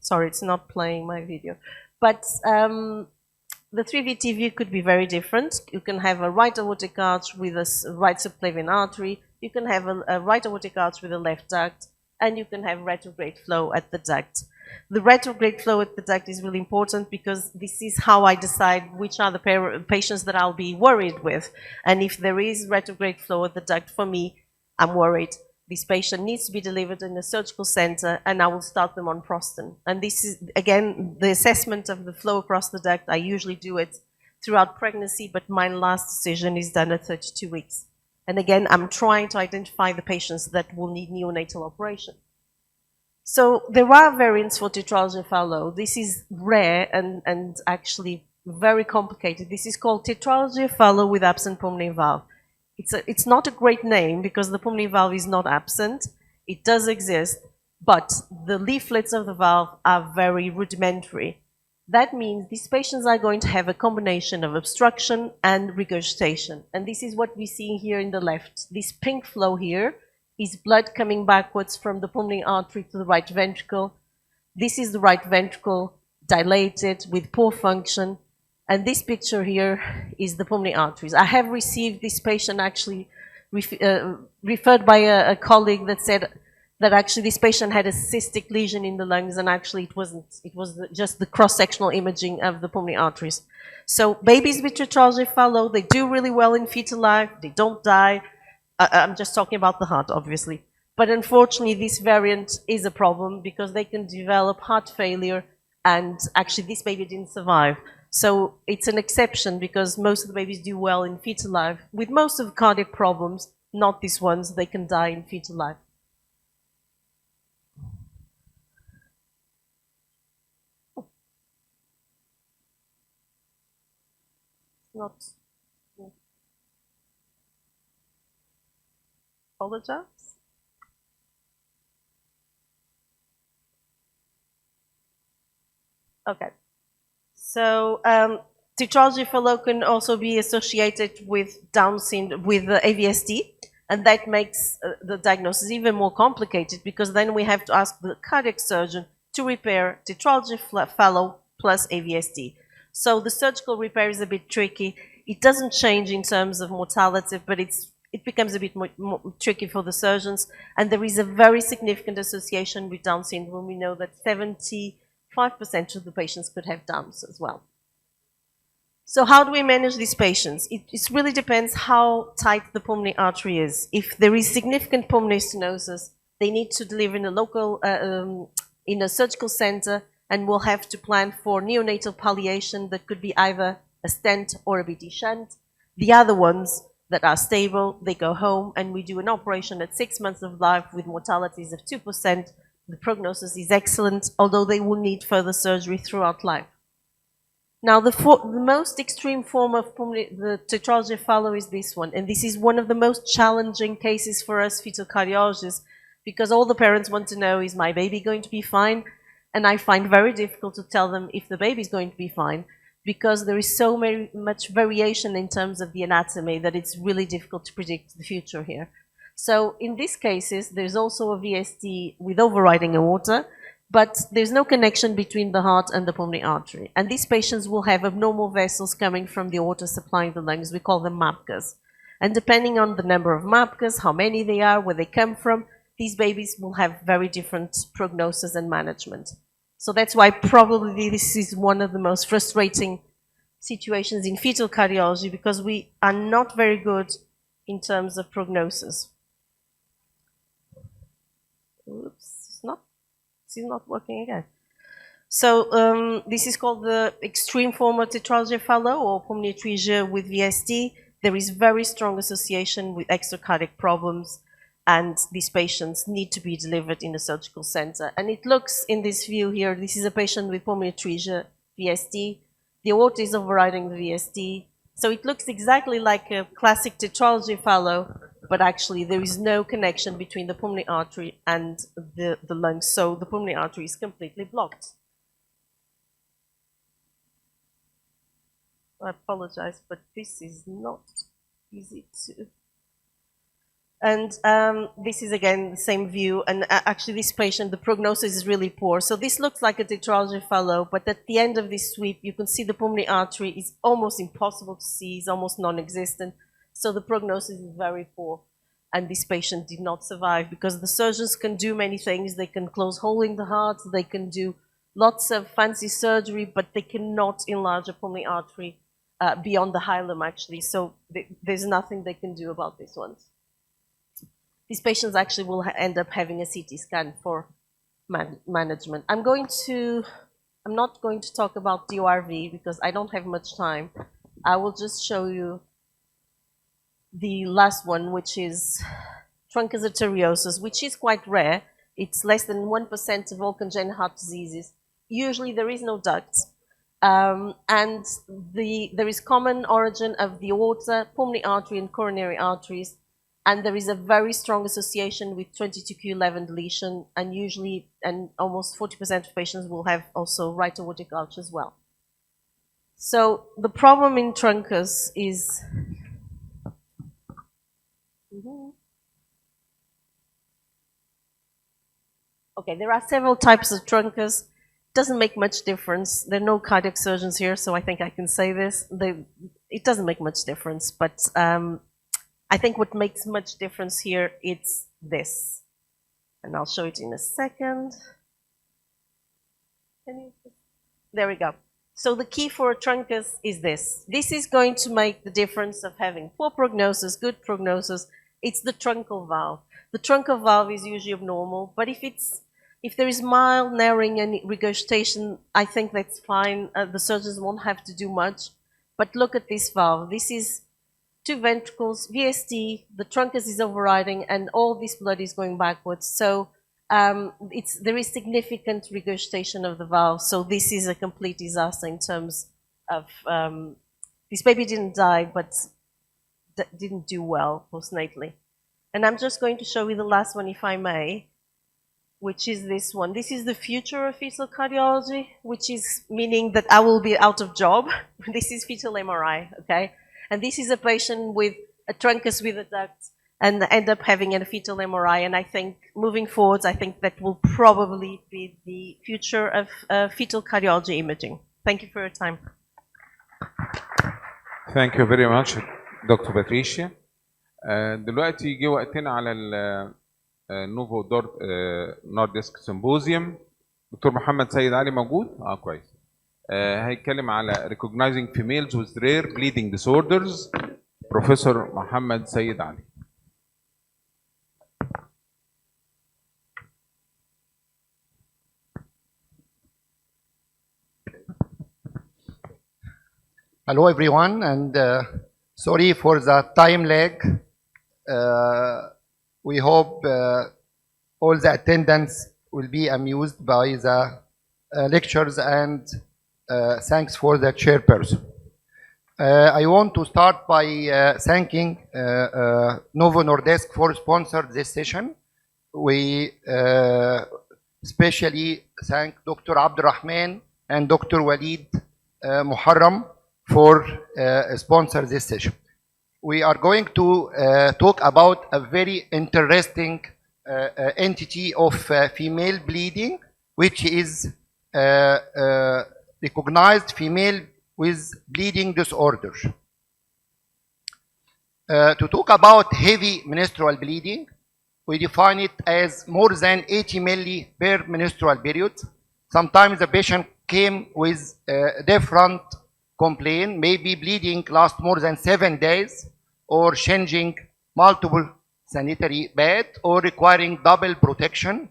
Sorry, it's not playing my video. But the 3VT view could be very different. You can have a right aortic arch with a right subclavian artery. You can have a right aortic arch with a left duct, and you can have retrograde flow at the duct. The retrograde flow at the duct is really important because this is how I decide which are the patients that I'll be worried with. And if there is retrograde flow at the duct, for me, I'm worried. This patient needs to be delivered in a surgical center, and I will start them on Proston. And this is, again, the assessment of the flow across the duct. I usually do it throughout pregnancy, but my last decision is done at 32 weeks. And again, I'm trying to identify the patients that will need neonatal operation. So there are variants for tetralogy fallow. This is rare and actually very complicated. This is called tetralogy fallow with absent pulmonary valve. It's not a great name because the pulmonary valve is not absent. It does exist, but the leaflets of the valve are very rudimentary. That means these patients are going to have a combination of obstruction and regurgitation. And this is what we see here in the left. This pink flow here is blood coming backwards from the pulmonary artery to the right ventricle. This is the right ventricle dilated with poor function. And this picture here is the pulmonary arteries. I have received this patient actually referred by a colleague that said that actually this patient had a cystic lesion in the lungs, and actually it wasn't. It was just the cross-sectional imaging of the pulmonary arteries. So babies with tetralogy fallow, they do really well in fetal life. They don't die. I'm just talking about the heart, obviously. But unfortunately, this variant is a problem because they can develop heart failure, and actually this baby didn't survive. So it's an exception because most of the babies do well in fetal life. With most of the cardiac problems, not these ones, they can die in fetal life. Not. Apologize. Okay. So tetralogy fallow can also be associated with Down syndrome, with AVSD, and that makes the diagnosis even more complicated because then we have to ask the cardiac surgeon to repair tetralogy fallow plus AVSD. So the surgical repair is a bit tricky. It doesn't change in terms of mortality, but it becomes a bit more tricky for the surgeons. And there is a very significant association with Down syndrome. We know that 75% of the patients could have Downs as well. So how do we manage these patients? It really depends how tight the pulmonary artery is. If there is significant pulmonary stenosis, they need to deliver in a local, in a surgical center, and we'll have to plan for neonatal palliation that could be either a stent or a BT shunt. The other ones that are stable, they go home and we do an operation at 6 months of life with mortalities of 2%. The prognosis is excellent, although they will need further surgery throughout life. Now, the most extreme form of the tetralogy fallow is this one, and this is one of the most challenging cases for us fetal cardiologists because all the parents want to know, is my baby going to be fine? And I find very difficult to tell them if the baby is going to be fine because there is so much variation in terms of the anatomy that it's really difficult to predict the future here. So in these cases, there's also a VSD with overriding aorta, but there's no connection between the heart and the pulmonary artery. And these patients will have abnormal vessels coming from the aorta supplying the lungs. We call them MAPCAs. And depending on the number of MAPCAs, how many they are, where they come from, these babies will have very different prognosis and management. So that's why probably this is one of the most frustrating situations in fetal cardiology because we are not very good in terms of prognosis. Oops, this is not working again. So this is called the extreme form of tetralogy fallow or pulmonary atresia with VSD. There is very strong association with extracardiac problems, and these patients need to be delivered in a surgical center. And it looks in this view here, this is a patient with pulmonary atresia, VSD. The aorta is overriding the VSD. So it looks exactly like a classic tetralogy fallow, but actually there is no connection between the pulmonary artery and the lungs. So the pulmonary artery is completely blocked. I apologize, but this is not easy to. And this is again the same view. And actually, this patient, the prognosis is really poor. So this looks like a tetralogy fellow, but at the end of this sweep, you can see the pulmonary artery is almost impossible to see, is almost non-existent. So the prognosis is very poor. And this patient did not survive because the surgeons can do many things. They can close hole in the heart. They can do lots of fancy surgery, but they cannot enlarge a pulmonary artery beyond the hilum, actually. So there's nothing they can do about these ones. These patients actually will end up having a CT scan for management. I'm not going to talk about DORV because I don't have much time. I will just show you the last one, which is truncus arteriosus, which is quite rare. It's less than 1% of all congenital heart diseases. Usually there is no duct. And there is common origin of the aorta, pulmonary artery, and coronary arteries. And there is a very strong association with 22q11 deletion, and usually, and almost 40% of patients will have also right aortic arch as well. So the problem in truncus is okay, there are several types of truncus. Doesn't make much difference. There are no cardiac surgeons here, so I think I can say this. It doesn't make much difference, but I think what makes much difference here, it's this. And I'll show it in a second. There we go. So the key for a truncus is this. This is going to make the difference of having poor prognosis, good prognosis. It's the truncal valve. The truncal valve is usually abnormal, but if there is mild narrowing and regurgitation, I think that's fine. The surgeons won't have to do much. But look at this valve. This is two ventricles, VSD, the truncus is overriding, and all this blood is going backwards. So there is significant regurgitation of the valve. So this is a complete disaster in terms of, this baby didn't die, but didn't do well postnatally. And I'm just going to show you the last one, if I may, which is this one. This is the future of fetal cardiology, which is meaning that I will be out of job. This is fetal MRI, okay? And this is a patient with a truncus with a duct and end up having a fetal MRI. And I think moving forwards, I think that will probably be the future of fetal cardiology imaging. Thank you for your time. Thank you very much, Dr. Patricia. دلوقتي جه وقتنا على النوفو نورديسك سيمبوزيوم. دكتور محمد سيد علي موجود؟ كويس. هيتكلم على recognizing females with rare bleeding disorders. بروفيسور محمد سيد علي. Hello everyone, and sorry for the time lag. We hope all the attendants will be amused by the lectures, and thanks for the chairperson. I want to start by thanking Novo Nordisk for sponsoring this session. We especially thank Dr. Abdurrahman and Dr. Walid Muharram for sponsoring this session. We are going to talk about a very interesting entity of female bleeding, which is recognized female with bleeding disorder. To talk about heavy menstrual bleeding, we define it as more than 80 milli per menstrual period. Sometimes the patient came with different complaint, maybe bleeding lasts more than 7 days, or changing multiple sanitary bed, or requiring double protection.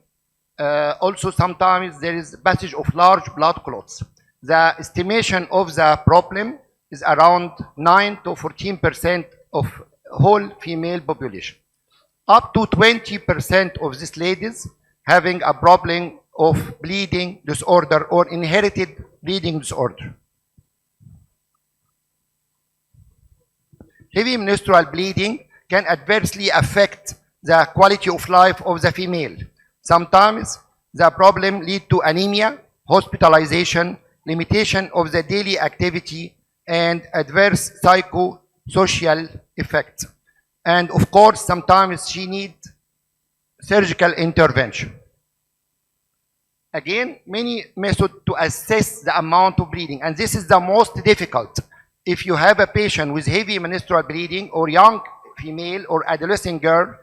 Also, sometimes there is passage of large blood clots. The estimation of the problem is around 9 to 14% of whole female population. Up to 20% of these ladies having a problem of bleeding disorder or inherited bleeding disorder. Heavy menstrual bleeding can adversely affect the quality of life of the female. Sometimes the problem leads to anemia, hospitalization, limitation of the daily activity, and adverse psychosocial effects. And of course, sometimes she needs surgical intervention. Again, many methods to assess the amount of bleeding, and this is the most difficult. If you have a patient with heavy menstrual bleeding or young female or adolescent girl,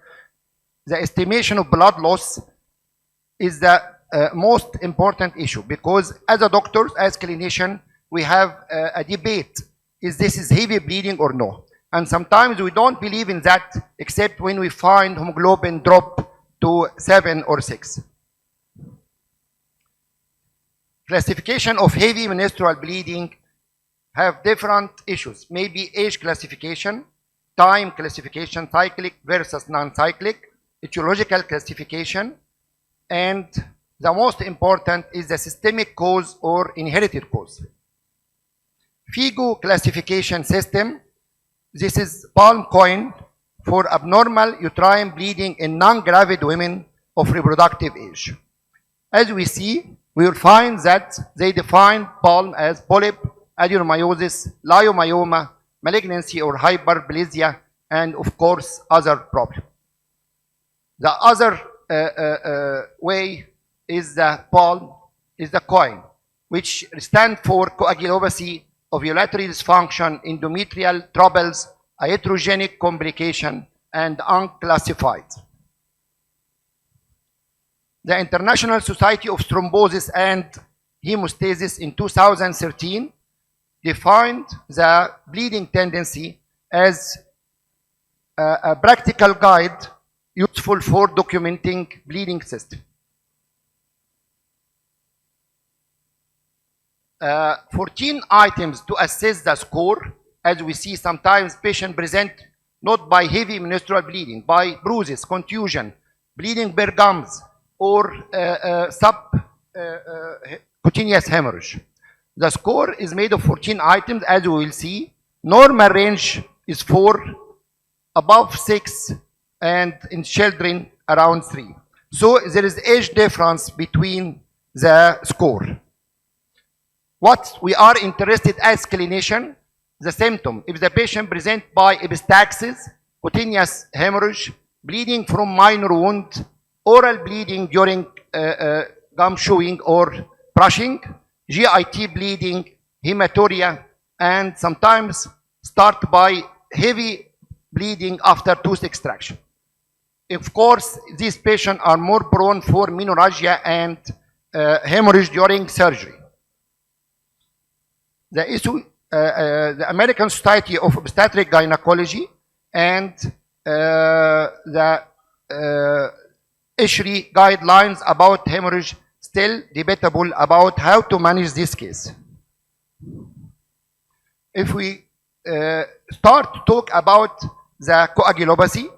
the estimation of blood loss is the most important issue, because as a doctor, as clinician, we have a debate. Is this heavy bleeding or no? And sometimes we don't believe in that except when we find hemoglobin drop to 7 or 6. Classification of heavy menstrual bleeding have different issues. Maybe age classification, time classification, cyclic versus non-cyclic, etiological classification, and the most important is the systemic cause or inherited cause. FIGO classification system, this is palm coin for abnormal uterine bleeding in non-gravid women of reproductive age. As we see, we will find that they define palm as polyp, adenomyosis, leiomyoma, malignancy or hyperplasia, and of course other problems. The other way is the palm, is the coin, which stands for coagulopathy, ovulatory dysfunction, endometrial troubles, iatrogenic complication, and unclassified. The International Society of Thrombosis and Hemostasis in 2013 defined the bleeding tendency as a practical guide useful for documenting bleeding system. 14 items to assess the score. As we see, sometimes patients present not by heavy menstrual bleeding, by bruises, contusion, bleeding bare gums, or subcutaneous hemorrhage. The score is made of 14 items, as we will see. Normal range is 4, above 6, and in children around 3. So there is age difference between the score. What we are interested as clinician, the symptom. If the patient present by epistaxis, cutaneous hemorrhage, bleeding from minor wound, oral bleeding during gum chewing or brushing, GIT bleeding, hematuria, and sometimes start by heavy bleeding after tooth extraction. Of course, these patients are more prone for menorrhagia and hemorrhage during surgery. The American Society of Obstetric Gynecology and the ISHRI guidelines about hemorrhage still debatable about how to manage this case. If we start to talk about the coagulopathy,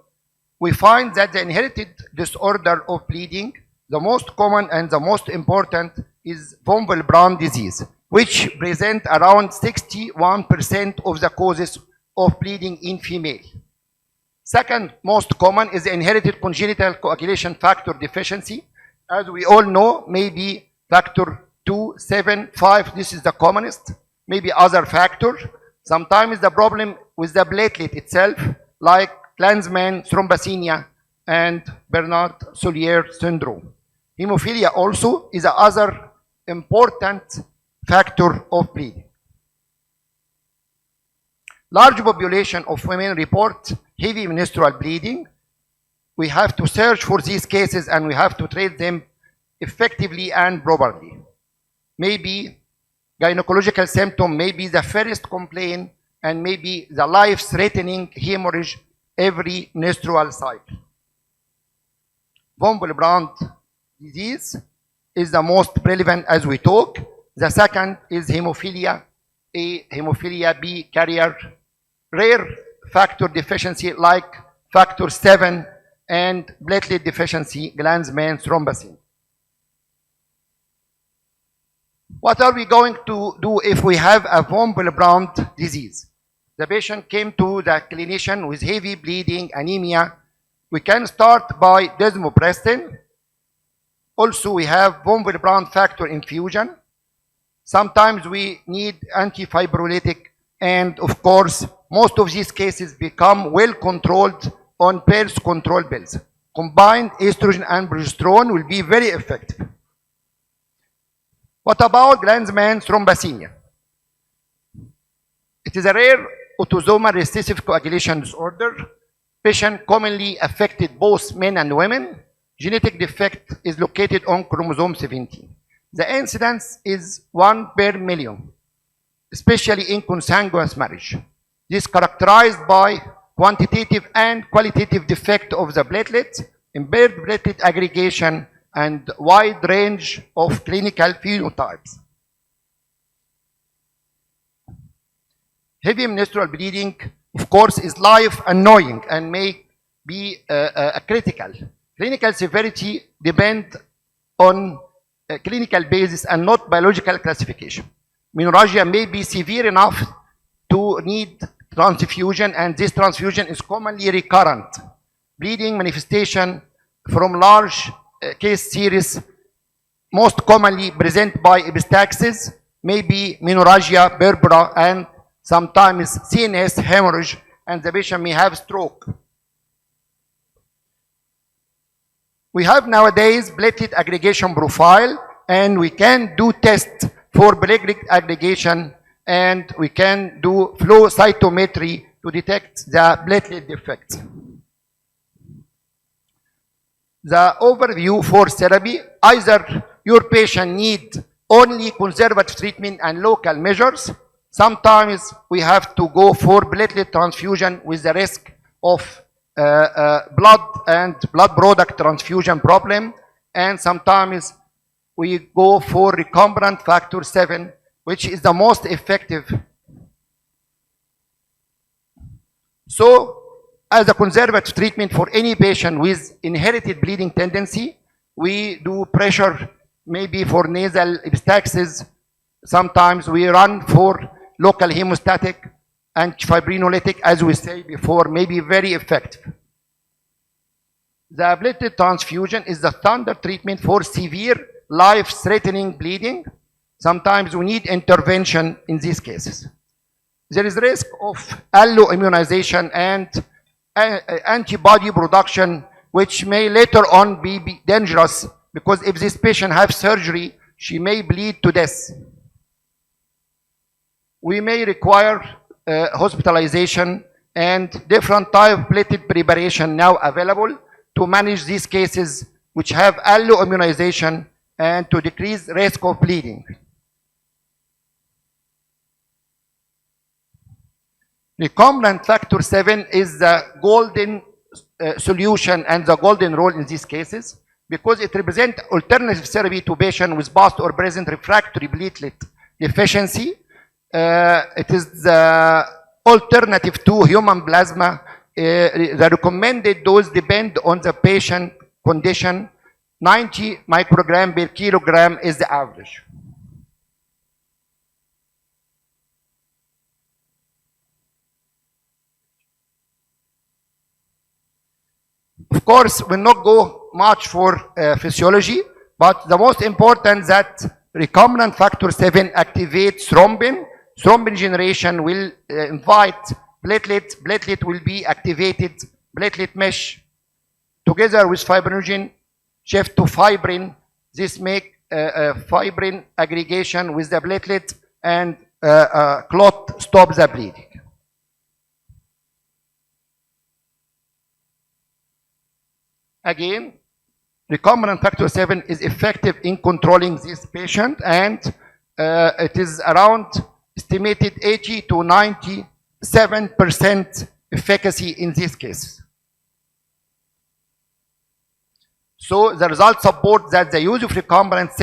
we find that the inherited disorder of bleeding, the most common and the most important is von Willebrand disease, which present around 61% of the causes of bleeding in female. Second most common is the inherited congenital coagulation factor deficiency. As we all know, maybe factor 2, 7, 5, this is the commonest, maybe other factor. Sometimes the problem with the platelet itself, like Lanzmann thrombocythemia and Bernard-Soulier syndrome. Hemophilia also is another important factor of bleeding. Large population of women report heavy menstrual bleeding. We have to search for these cases and we have to treat them effectively and properly. Maybe gynecological symptom may be the first complaint and maybe the life-threatening hemorrhage every menstrual cycle. Von Willebrand disease is the most prevalent as we talk. The second is hemophilia A, hemophilia B carrier, rare factor deficiency like factor 7 and platelet deficiency, Lanzmann thrombocythemia. What are we going to do if we have a von Willebrand disease? The patient came to the clinician with heavy bleeding, anemia. We can start by desmopressin. Also, we have von Willebrand factor infusion. Sometimes we need antifibrinolytic And of course, most of these cases become well controlled on birth control pills. Combined estrogen and progesterone will be very effective. What about Glanzmann thrombocythemia? It is a rare autosomal recessive coagulation disorder. Patient commonly affected both men and women. Genetic defect is located on chromosome 17. The incidence is 1 per million, especially in consanguineous marriage. This is characterized by quantitative and qualitative defect of the platelet, impaired platelet aggregation, and wide range of clinical phenotypes. Heavy menstrual bleeding, of course, is life-annoying and may be critical. Clinical severity depends on a clinical basis and not biological classification. Menorrhagia may be severe enough to need transfusion, and this transfusion is commonly recurrent. Bleeding manifestation from large case series, most commonly present by epistaxis, may be menorrhagia, berbera, and sometimes CNS hemorrhage, and the patient may have stroke. We have nowadays platelet aggregation profile, and we can do tests for platelet aggregation, and we can do flow cytometry to detect the platelet defects. The overview for therapy: either your patient needs only conservative treatment and local measures. Sometimes we have to go for platelet transfusion with the risk of blood and blood product transfusion problem, and sometimes we go for recombinant factor 7, which is the most effective. So, as a conservative treatment for any patient with inherited bleeding tendency, we do pressure, maybe for nasal epistaxis. Sometimes we run for local hemostatic and fibrinolytic, as we say before, may be very effective. The platelet transfusion is the standard treatment for severe life-threatening bleeding. Sometimes we need intervention in these cases. There is risk of alloimmunization and antibody production, which may later on be dangerous, because if this patient has surgery, she may bleed to death. We may require hospitalization, and different type of platelet preparation now available to manage these cases which have alloimmunization and to decrease risk of bleeding. Recombinant factor 7 is the golden solution and the golden rule in these cases, because it represents alternative therapy to patients with past or present refractory platelet deficiency. It is the alternative to human plasma. The recommended dose depends on the patient condition. 90 microgram per kilogram is the average. Of course, we'll not go much for physiology, but the most important that recombinant factor 7 activates thrombin. Thrombin generation will invite platelet. Platelet will be activated. Platelet mesh together with fibrinogen shift to fibrin. This make fibrin aggregation with the platelet, and clot stops the bleeding. Again, recombinant factor 7 is effective in controlling this patient, and it is around estimated 80 to 97% efficacy in this case. So the results support that the use of recombinant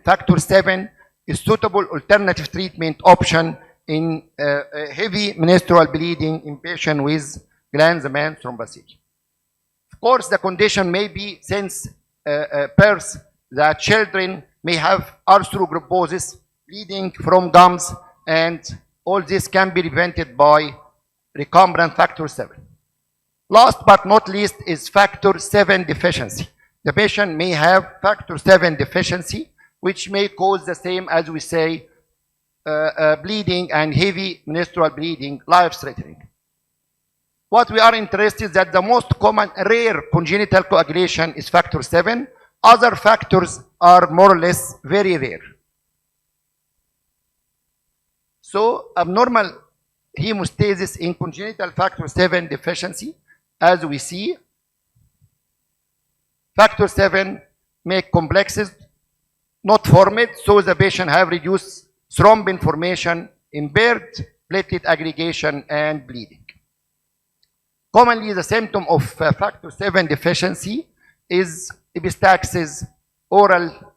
factor 7 is suitable alternative treatment option in heavy menstrual bleeding in patients with Glanzmann thrombocythemia. Of course, the condition may be since birth. The children may have arthrogryposis, bleeding from gums, and all this can be prevented by recombinant factor 7. Last but not least is factor 7 deficiency. The patient may have factor 7 deficiency, which may cause the same, as we say, bleeding and heavy menstrual bleeding, life-threatening. What we are interested that the most common rare congenital coagulation is factor 7. Other factors are more or less very rare. So abnormal hemostasis in congenital factor 7 deficiency, as we see, factor 7 make complexes not formed, so the patient have reduced thrombin formation, impaired platelet aggregation, and bleeding. Commonly, the symptom of factor 7 deficiency is epistaxis, oral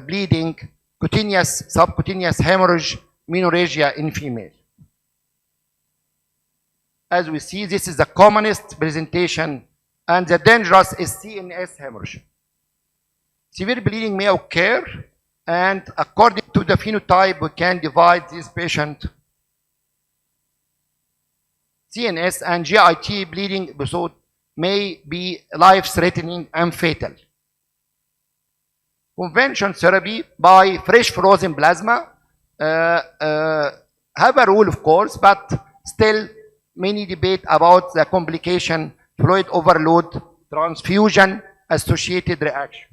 bleeding, cutaneous, subcutaneous hemorrhage, menorrhagia in female. As we see, this is the commonest presentation, and the dangerous is CNS hemorrhage. Severe bleeding may occur, and according to the phenotype, we can divide this patient. CNS and GIT bleeding episode may be life-threatening and fatal. Conventional therapy by fresh frozen plasma have a role, of course, but still many debate about the complication, fluid overload, transfusion associated reaction.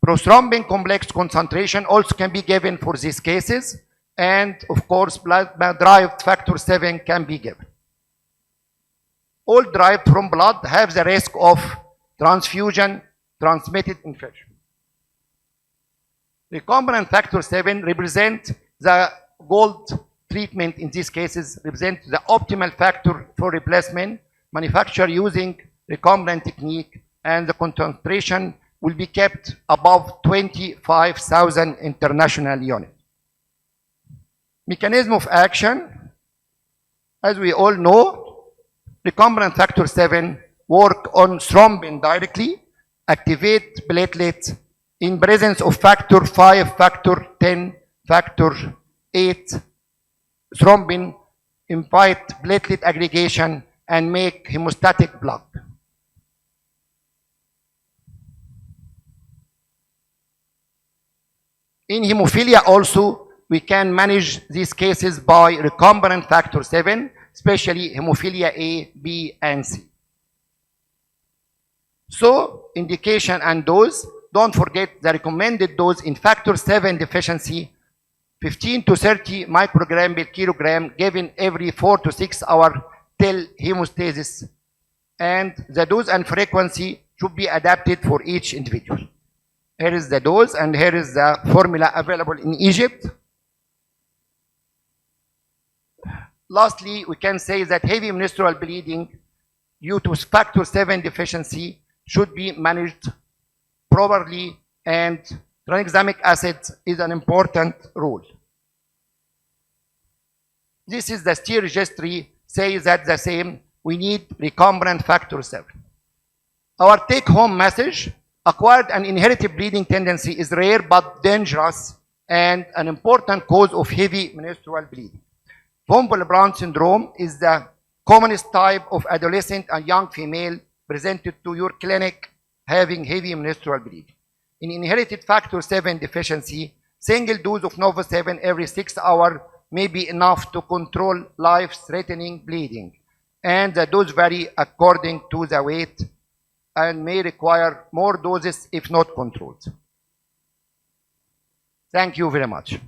Prothrombin complex concentration also can be given for these cases, and of course plasma-derived factor 7 can be given. All derived from blood have the risk of transfusion transmitted infection. Recombinant factor 7 represent the gold treatment in these cases, represent the optimal factor for replacement, manufactured using recombinant technique, and the concentration will be kept above 25,000 international units. Mechanism of action, as we all know, recombinant factor 7 work on thrombin directly, activate platelets in presence of factor 5, factor 10, factor 8. Thrombin invite platelet aggregation and make hemostatic blood. In hemophilia also, we can manage these cases by recombinant factor 7, especially hemophilia A, B, and C. So, indication and dose, don't forget the recommended dose in factor 7 deficiency, 15 to 30 microgram per kilogram given every 4 to 6 hours till hemostasis, and the dose and frequency should be adapted for each individual. Here is the dose, and here is the formula available in Egypt. Lastly, we can say that heavy menstrual bleeding due to factor 7 deficiency should be managed properly, and tranexamic acid is an important role. This is the STEER registry, says that the same, we need recombinant factor 7. Our take-home message, acquired and inherited bleeding tendency is rare but dangerous and an important cause of heavy menstrual bleeding. Von Willebrand syndrome is the commonest type of adolescent and young female presented to your clinic having heavy menstrual bleeding. In inherited factor 7 deficiency, single dose of Nova 7 every 6 hours may be enough to control life-threatening bleeding, and the dose vary according to the weight and may require more doses if not controlled. Thank you very much.